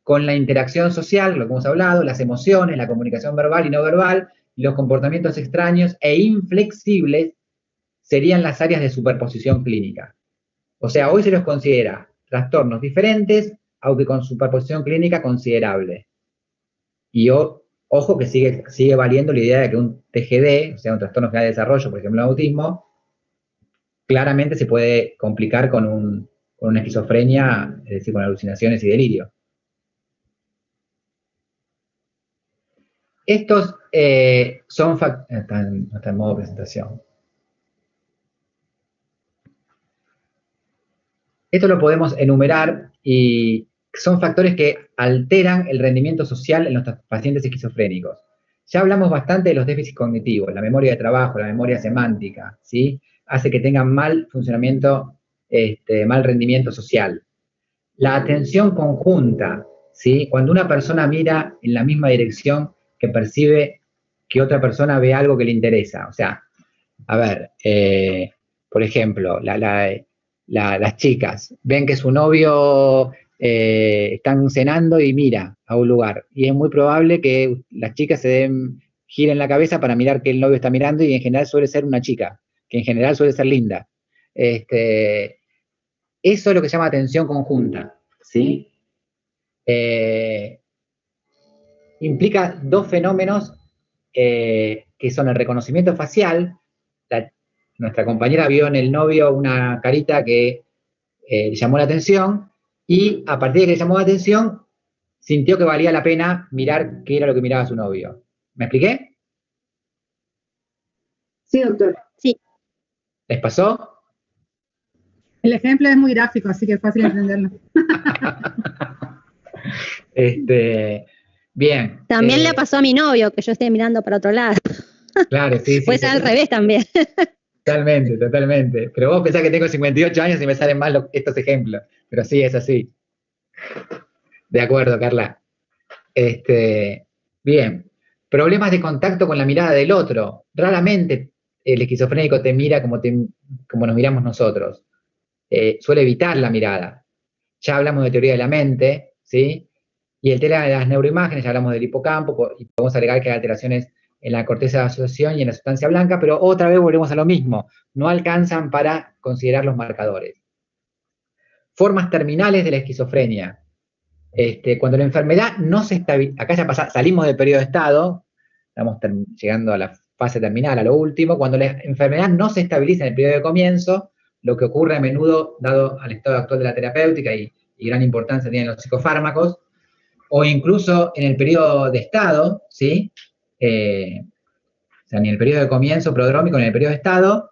con la interacción social, lo que hemos hablado, las emociones, la comunicación verbal y no verbal, los comportamientos extraños e inflexibles serían las áreas de superposición clínica. O sea, hoy se los considera trastornos diferentes, aunque con superposición clínica considerable. Y ojo que sigue valiendo la idea de que un TGD, o sea, un trastorno general de desarrollo, por ejemplo, el autismo, claramente se puede complicar con una esquizofrenia, es decir, con alucinaciones y delirio. Estos son factores. No está en modo presentación. Esto lo podemos enumerar y son factores que alteran el rendimiento social en los pacientes esquizofrénicos. Ya hablamos bastante de los déficits cognitivos, la memoria de trabajo, la memoria semántica, ¿sí? Hace que tengan mal funcionamiento, mal rendimiento social. La atención conjunta, ¿sí? Cuando una persona mira en la misma dirección que percibe que otra persona ve algo que le interesa. O sea, a ver, por ejemplo, las chicas ven que su novio están cenando y mira a un lugar. Y es muy probable que las chicas giren la cabeza para mirar que el novio está mirando, y en general suele ser una chica, que en general suele ser linda. Eso es lo que se llama atención conjunta, ¿sí? implica dos fenómenos que son el reconocimiento facial. Nuestra compañera vio en el novio una carita que le llamó la atención, y a partir de que le llamó la atención, sintió que valía la pena mirar qué era lo que miraba su novio. ¿Me expliqué? Sí, doctor. Sí. ¿Les pasó? El ejemplo es muy gráfico, así que es fácil entenderlo. Bien. También le pasó a mi novio, que yo estoy mirando para otro lado. Claro, sí. Puede ser al revés también. Totalmente, totalmente. Pero vos pensás que tengo 58 años y me salen mal estos ejemplos. Pero sí, es así. De acuerdo, Carla. Bien. Problemas de contacto con la mirada del otro. Raramente el esquizofrénico te mira como nos miramos nosotros. Suele evitar la mirada. Ya hablamos de teoría de la mente, ¿sí? Y el tema de las neuroimágenes, ya hablamos del hipocampo, y podemos agregar que hay alteraciones en la corteza de asociación y en la sustancia blanca, pero otra vez volvemos a lo mismo. No alcanzan para considerar los marcadores. Formas terminales de la esquizofrenia. Cuando la enfermedad no se estabiliza, acá ya salimos del periodo de estado, estamos llegando a la fase terminal, a lo último. Cuando la enfermedad no se estabiliza en el periodo de comienzo, lo que ocurre a menudo, dado al estado actual de la terapéutica y gran importancia tienen los psicofármacos, o incluso en el periodo de estado, ¿sí? O sea, ni en el periodo de comienzo prodrómico, ni en el periodo de estado,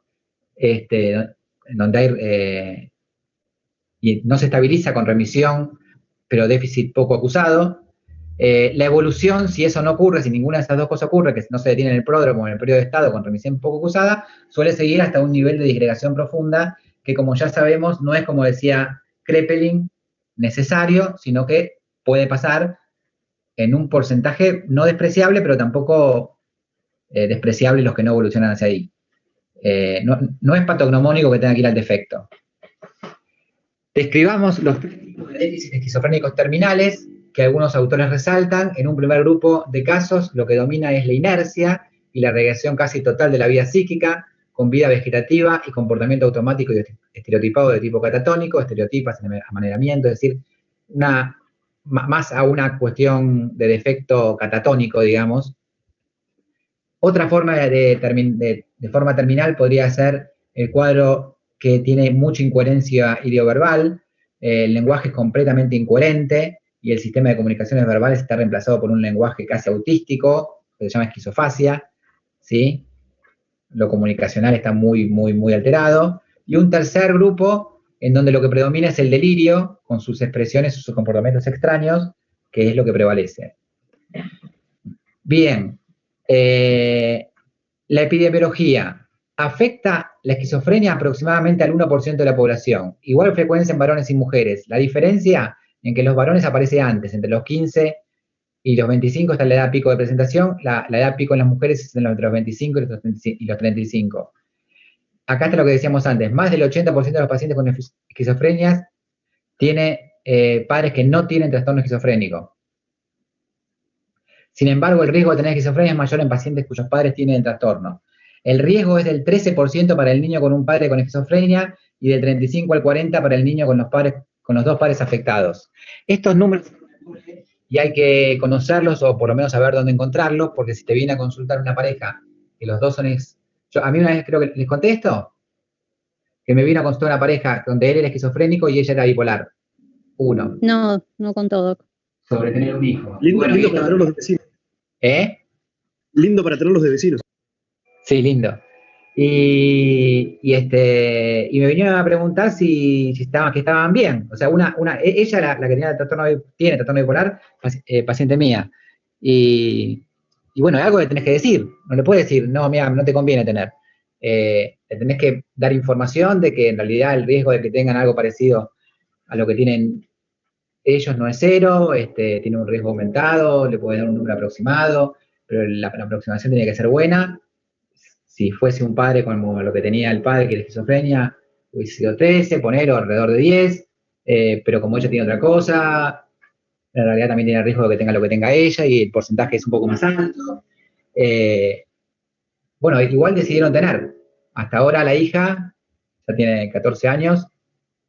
donde hay, y no se estabiliza con remisión, pero déficit poco acusado. La evolución, si eso no ocurre, si ninguna de esas dos cosas ocurre, que no se detiene en el pródromo o en el periodo de estado con remisión poco acusada, suele seguir hasta un nivel de disgregación profunda, que como ya sabemos, no es, como decía Kraepelin, necesario, sino que puede pasar en un porcentaje no despreciable, pero tampoco despreciable los que no evolucionan hacia ahí. No es patognomónico que tenga que ir al defecto. Describamos los tres tipos de déficits esquizofrénicos terminales que algunos autores resaltan. En un primer grupo de casos, lo que domina es la inercia y la regresión casi total de la vida psíquica, con vida vegetativa y comportamiento automático y estereotipado de tipo catatónico, estereotipas, amaneramiento, es decir, más a una cuestión de defecto catatónico, digamos. Otra forma de forma terminal podría ser el cuadro que tiene mucha incoherencia ideoverbal, el lenguaje es completamente incoherente y el sistema de comunicaciones verbales está reemplazado por un lenguaje casi autístico, que se llama esquizofasia, ¿sí? Lo comunicacional está muy, muy, muy alterado. Y un tercer grupo en donde lo que predomina es el delirio, con sus expresiones o sus comportamientos extraños, que es lo que prevalece. Bien. La epidemiología afecta la esquizofrenia aproximadamente al 1% de la población. Igual frecuencia en varones y mujeres. La diferencia en que los varones aparece antes, entre los 15 y los 25 está la edad pico de presentación, la edad pico en las mujeres es entre los 25 y los 35. Acá está lo que decíamos antes, más del 80% de los pacientes con esquizofrenia tiene padres que no tienen trastorno esquizofrénico. Sin embargo, el riesgo de tener esquizofrenia es mayor en pacientes cuyos padres tienen trastorno. El riesgo es del 13% para el niño con un padre con esquizofrenia y del 35 al 40% para el niño con los dos padres afectados. Estos números y hay que conocerlos o por lo menos saber dónde encontrarlos, porque si te viene a consultar una pareja que los dos son... a mí una vez creo que les conté esto, que me vino a consultar una pareja donde él era esquizofrénico y ella era bipolar. Uno. No contó, Doc. Sobre tener un hijo. Lindo, Bueno, lindo para tenerlos de vecinos. Lindo para tenerlos de vecinos. Sí, lindo. Y me vinieron a preguntar que estaban bien. O sea, ella, la que tiene trastorno bipolar, paciente mía. Y bueno, algo le tenés que decir. No le puedes decir, no, mira, no te conviene tener. Le tenés que dar información de que en realidad el riesgo de que tengan algo parecido a lo que tienen ellos no es cero, tiene un riesgo aumentado, le puede dar un número aproximado, pero la aproximación tiene que ser buena. Si fuese un padre como lo que tenía el padre, que era esquizofrenia, hubiese sido 13, ponerlo alrededor de 10, pero como ella tiene otra cosa, en realidad también tiene el riesgo de que tenga lo que tenga ella y el porcentaje es un poco más alto. Bueno, igual decidieron tener. Hasta ahora la hija, ya tiene 14 años,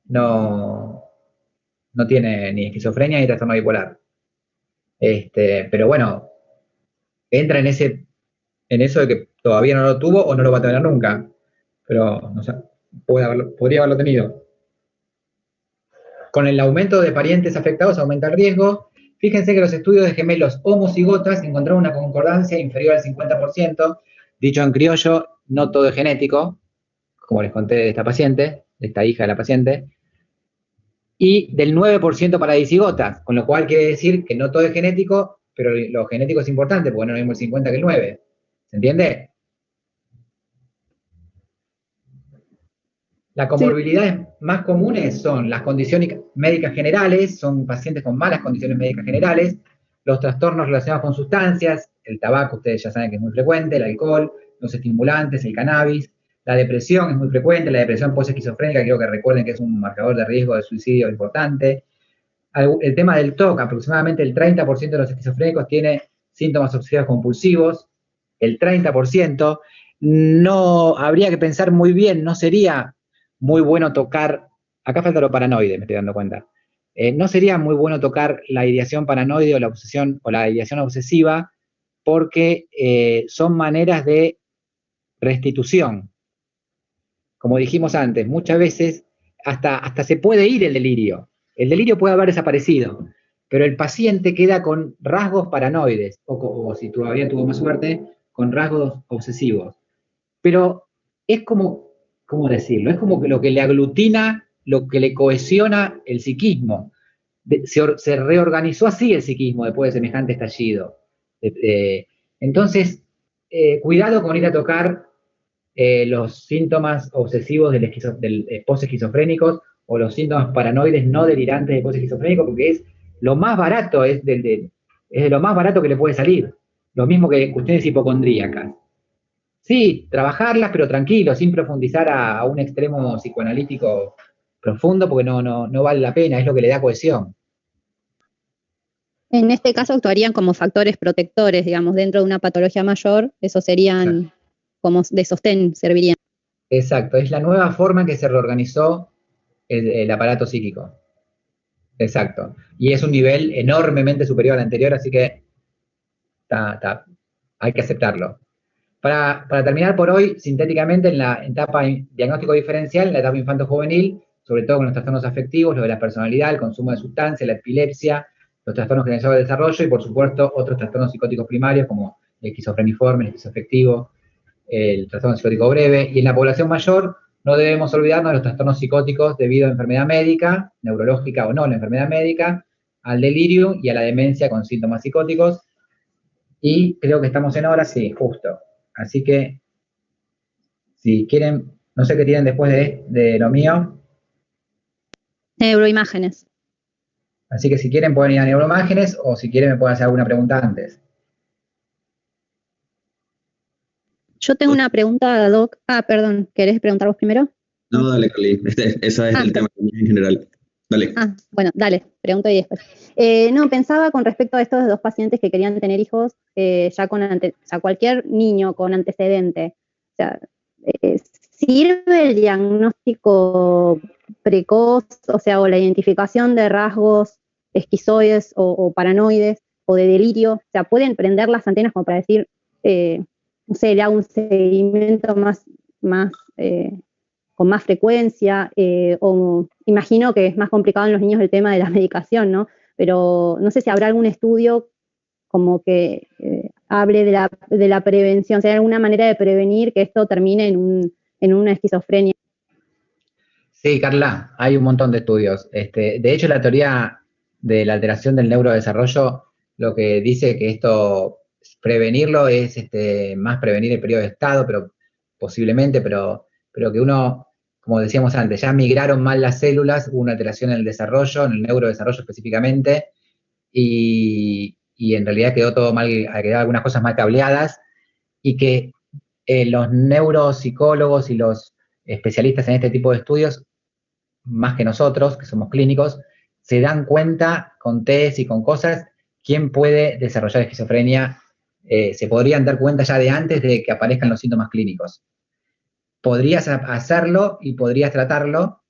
no no tiene ni esquizofrenia ni trastorno bipolar. Pero bueno, entra en eso de que todavía no lo tuvo o no lo va a tener nunca. Pero, no sé, podría haberlo tenido. Con el aumento de parientes afectados aumenta el riesgo. Fíjense que los estudios de gemelos homocigotas encontraron una concordancia inferior al 50%. Dicho en criollo, no todo es genético, como les conté de esta paciente, de esta hija de la paciente, y del 9% para disigotas, con lo cual quiere decir que no todo es genético, pero lo genético es importante, porque no es lo mismo el 50 que el 9. ¿Se entiende? Las comorbilidades más comunes son las condiciones médicas generales, son pacientes con malas condiciones médicas generales, los trastornos relacionados con sustancias, el tabaco, ustedes ya saben que es muy frecuente, el alcohol, los estimulantes, el cannabis, la depresión es muy frecuente, la depresión post-esquizofrénica, creo que recuerden que es un marcador de riesgo de suicidio importante. El tema del TOC, aproximadamente el 30% de los esquizofrénicos tiene síntomas obsesivos compulsivos, el 30%. No, habría que pensar muy bien, no sería muy bueno tocar, acá falta lo paranoide, me estoy dando cuenta. No sería muy bueno tocar la ideación paranoide o la obsesión o la ideación obsesiva, porque son maneras de restitución. Como dijimos antes, muchas veces hasta se puede ir el delirio. El delirio puede haber desaparecido, pero el paciente queda con rasgos paranoides, o si todavía tuvo más suerte, con rasgos obsesivos. Pero es como, ¿cómo decirlo? Es como que lo que le aglutina, lo que le cohesiona el psiquismo. Se reorganizó así el psiquismo después de semejante estallido. Entonces, cuidado con ir a tocar los síntomas obsesivos del post-esquizofrénicos o los síntomas paranoides no delirantes del post-esquizofrénico, porque es lo más barato, es de lo más barato que le puede salir. Lo mismo que cuestiones hipocondríacas. Sí, trabajarlas, pero tranquilo, sin profundizar a un extremo psicoanalítico profundo, porque no vale la pena, es lo que le da cohesión. En este caso actuarían como factores protectores, digamos, dentro de una patología mayor, esos serían como de sostén, servirían. Exacto, es la nueva forma en que se reorganizó el aparato psíquico. Exacto. Y es un nivel enormemente superior al anterior, así que hay que aceptarlo. Para terminar por hoy, sintéticamente, en la etapa diagnóstico diferencial, en la etapa infanto-juvenil, sobre todo con los trastornos afectivos, lo de la personalidad, el consumo de sustancias, la epilepsia, los trastornos generalizados del desarrollo y, por supuesto, otros trastornos psicóticos primarios como el esquizofreniforme, el esquizoafectivo, el trastorno psicótico breve. Y en la población mayor, no debemos olvidarnos de los trastornos psicóticos debido a enfermedad médica, neurológica o no, la enfermedad médica, al delirio y a la demencia con síntomas psicóticos. Y creo que estamos en hora, sí, justo. Así que, si quieren, no sé qué tienen después de lo mío. Neuroimágenes. Así que si quieren pueden ir a neuroimágenes o si quieren me pueden hacer alguna pregunta antes. Yo tengo una pregunta, Doc. Perdón, ¿querés preguntar vos primero? No, dale, Carly. Ese es el tema en general. Dale. Bueno, dale, pregunto y después. No, pensaba con respecto a estos dos pacientes que querían tener hijos, ya cualquier niño con antecedente. O sea, ¿sirve el diagnóstico precoz, o sea, o la identificación de rasgos esquizoides o paranoides o de delirio? O sea, ¿pueden prender las antenas como para decir, no sé, le hago un seguimiento con más frecuencia, o imagino que es más complicado en los niños el tema de la medicación, ¿no? Pero no sé si habrá algún estudio como que hable de la prevención, si hay alguna manera de prevenir que esto termine en una esquizofrenia. Sí, Carla, hay un montón de estudios. De hecho, la teoría de la alteración del neurodesarrollo lo que dice que esto, prevenirlo es más prevenir el periodo de estado, pero posiblemente, pero que uno, como decíamos antes, ya migraron mal las células, hubo una alteración en el desarrollo, en el neurodesarrollo específicamente, y en realidad quedó todo mal, quedaron algunas cosas mal cableadas, y que los neuropsicólogos y los especialistas en este tipo de estudios, más que nosotros, que somos clínicos, se dan cuenta con test y con cosas, quién puede desarrollar esquizofrenia. Se podrían dar cuenta ya de antes de que aparezcan los síntomas clínicos. Podrías hacerlo y podrías tratarlo,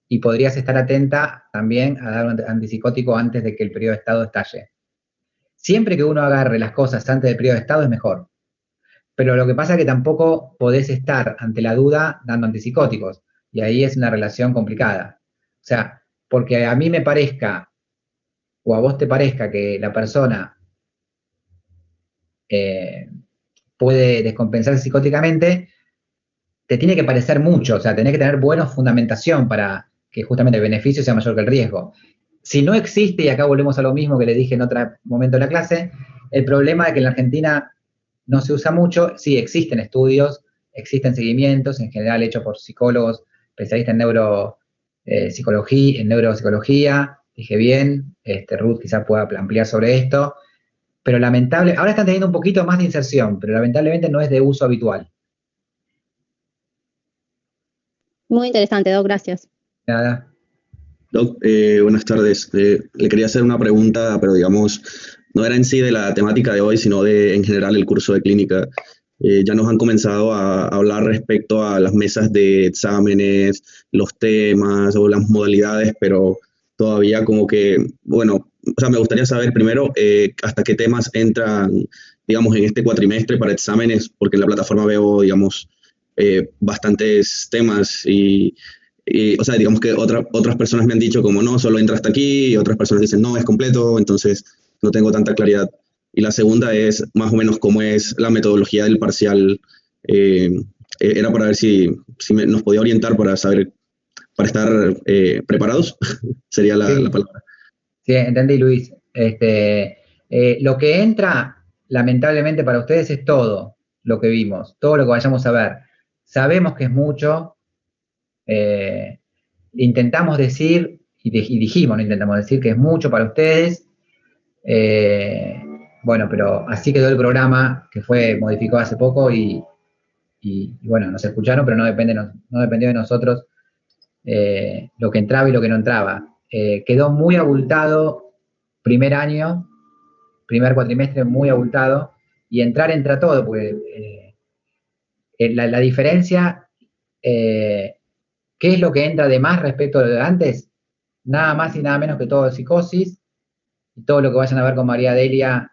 y podrías estar atenta también a dar un antipsicótico antes de que el periodo de estado estalle. Siempre que uno agarre las cosas antes del periodo de estado es mejor. Pero lo que pasa es que tampoco podés estar ante la duda dando antipsicóticos. Y ahí es una relación complicada. O sea, porque a mí me parezca, o a vos te parezca que la persona puede descompensarse psicóticamente, te tiene que parecer mucho. O sea, tenés que tener buena fundamentación para que justamente el beneficio sea mayor que el riesgo. Si no existe, y acá volvemos a lo mismo que le dije en otro momento de la clase, el problema de que en la Argentina no se usa mucho. Sí, existen estudios, existen seguimientos, en general hechos por psicólogos, especialistas en neuropsicología, dije bien, Ruth quizás pueda ampliar sobre esto, pero ahora están teniendo un poquito más de inserción, pero lamentablemente no es de uso habitual. Muy interesante, Doc, gracias. Nada. Doc, buenas tardes. Le quería hacer una pregunta, pero digamos, no era en sí de la temática de hoy, sino de en general el curso de clínica. Ya nos han comenzado a hablar respecto a las mesas de exámenes, los temas o las modalidades, pero todavía como que, bueno, o sea, me gustaría saber primero hasta qué temas entran, digamos, en este cuatrimestre para exámenes, porque en la plataforma veo, digamos, bastantes temas y, o sea, digamos que otras personas me han dicho como no, solo entra hasta aquí, y otras personas dicen no, es completo, entonces no tengo tanta claridad. Y la segunda es más o menos cómo es la metodología del parcial. Era para ver si nos podía orientar para saber, para estar preparados, sería la palabra. Sí, entendí, Luis. Lo que entra, lamentablemente para ustedes, es todo lo que vimos, todo lo que vayamos a ver. Sabemos que es mucho, intentamos decir, y dijimos, no intentamos decir que es mucho para ustedes. Bueno, pero así quedó el programa, que fue modificado hace poco y bueno, nos escucharon, pero no dependió de nosotros lo que entraba y lo que no entraba. Quedó muy abultado primer cuatrimestre muy abultado, y entra todo, porque la diferencia, ¿qué es lo que entra de más respecto a lo de antes? Nada más y nada menos que todo psicosis, y todo lo que vayan a ver con María Delia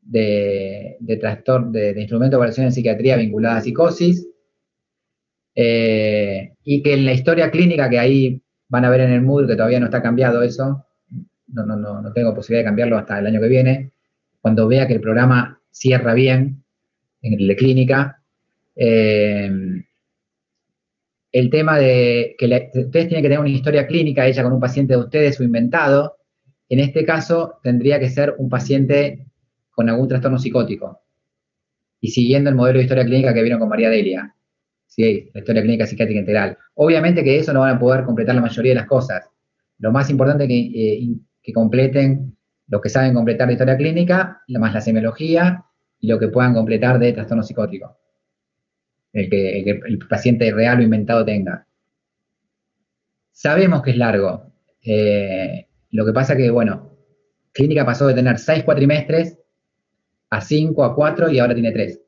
de trastorno de instrumento de evaluación en psiquiatría vinculada a psicosis, y que en la historia clínica, que ahí van a ver en el Moodle que todavía no está cambiado eso, no tengo posibilidad de cambiarlo hasta el año que viene, cuando vea que el programa cierra bien en el de clínica. El tema de que ustedes tienen que tener una historia clínica, ella con un paciente de ustedes o inventado. En este caso tendría que ser un paciente con algún trastorno psicótico y siguiendo el modelo de historia clínica que vieron con María Delia. Sí, la historia clínica psiquiátrica integral. Obviamente que eso no van a poder completar la mayoría de las cosas. Lo más importante es que completen lo que saben completar de historia clínica, más la semiología y lo que puedan completar de trastorno psicótico. El que el paciente real o inventado tenga. Sabemos que es largo. Lo que pasa que, bueno, clínica pasó de tener 6 cuatrimestres a 5, a 4 y ahora tiene 3.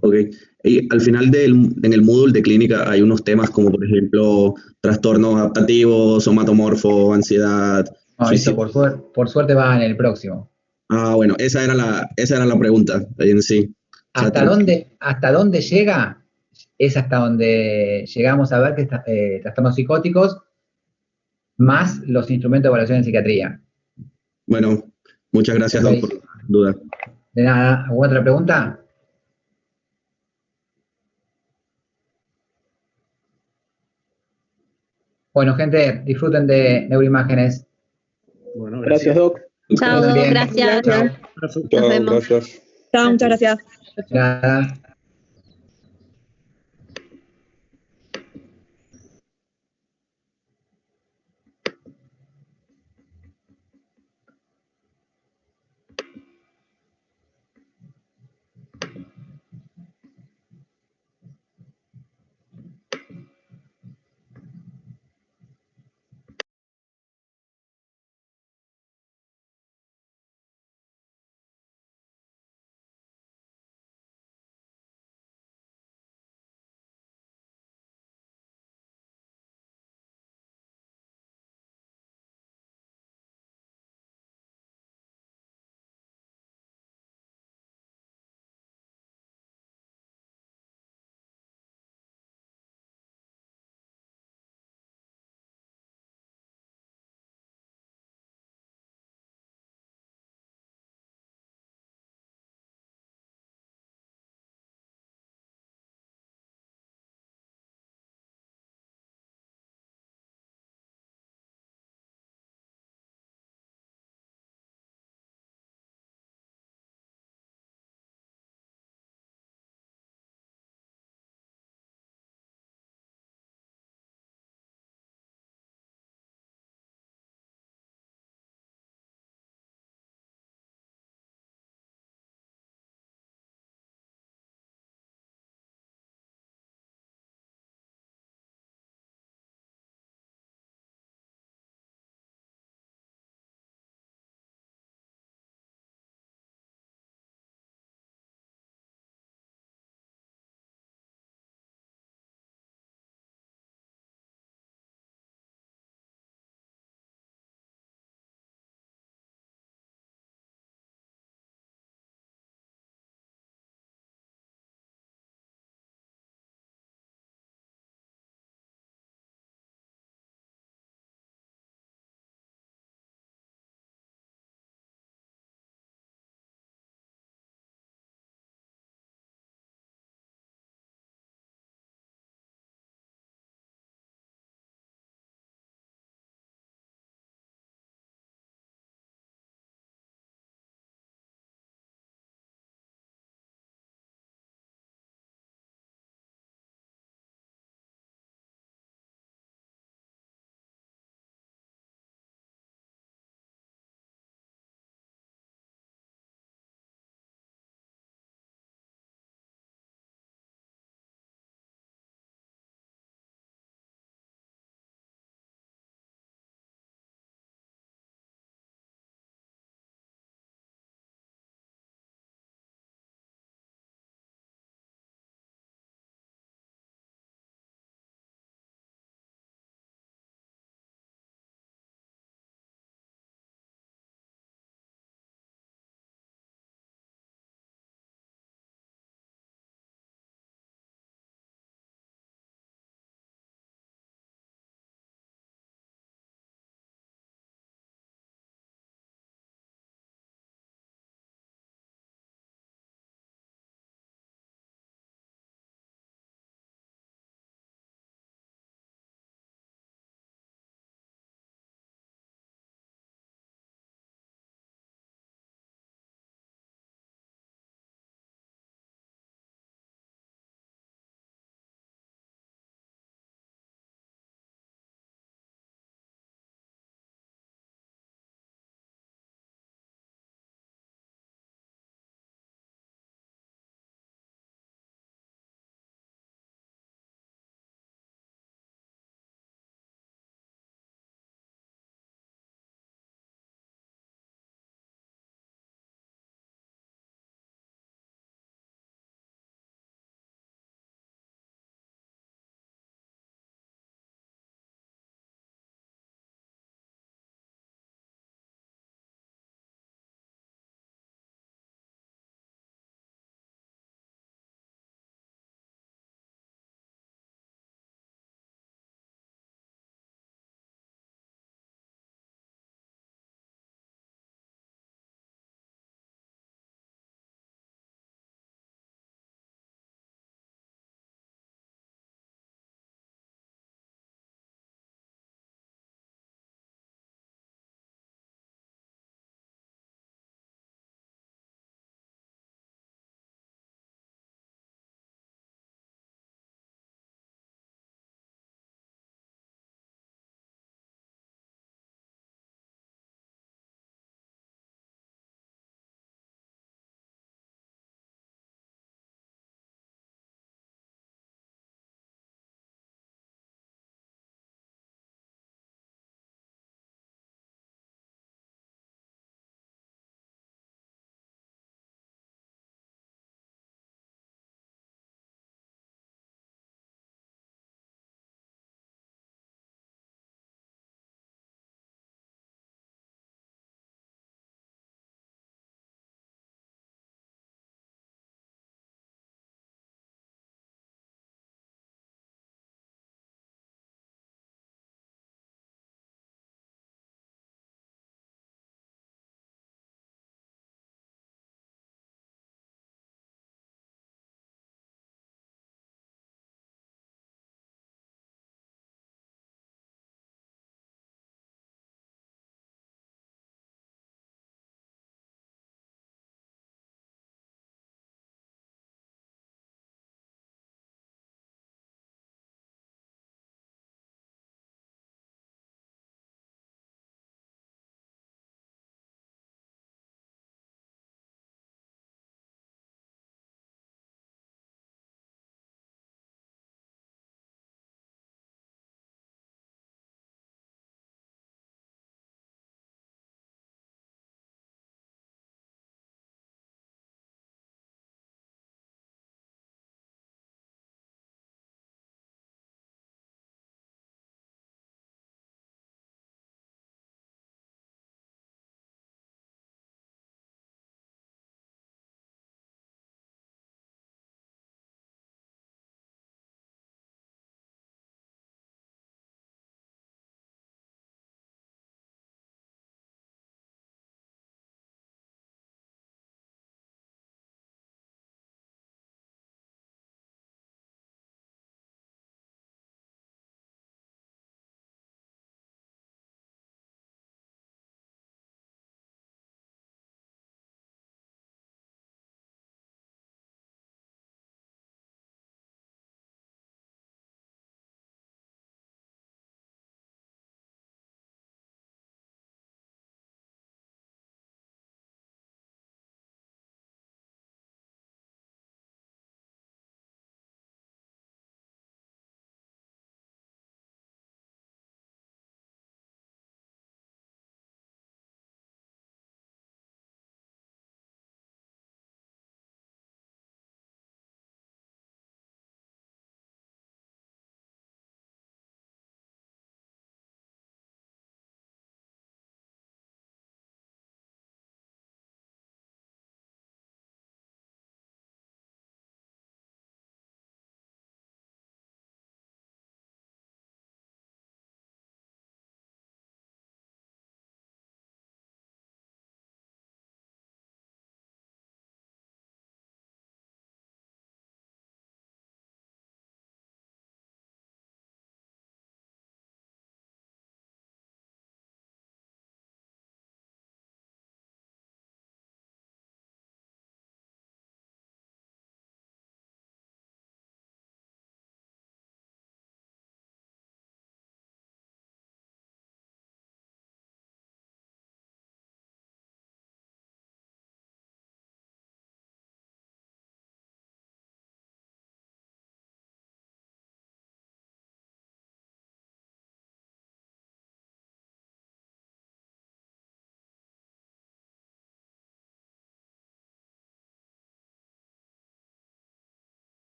Ok. Y al final en el Moodle de clínica hay unos temas como, por ejemplo, trastornos adaptativos, somatomorfo, ansiedad. No, eso por suerte va en el próximo. Ah, bueno, esa era la pregunta en sí. ¿Hasta dónde llega? Es hasta donde llegamos a ver que trastornos psicóticos más los instrumentos de evaluación en psiquiatría. Bueno, muchas gracias, Doc, por la duda. De nada. ¿Alguna otra pregunta? Bueno, gente, disfruten de neuroimágenes. Bueno, Gracias, Doc. Chao, Bien. gracias. Chao. Nos vemos. Gracias. Chao, muchas gracias. Nada.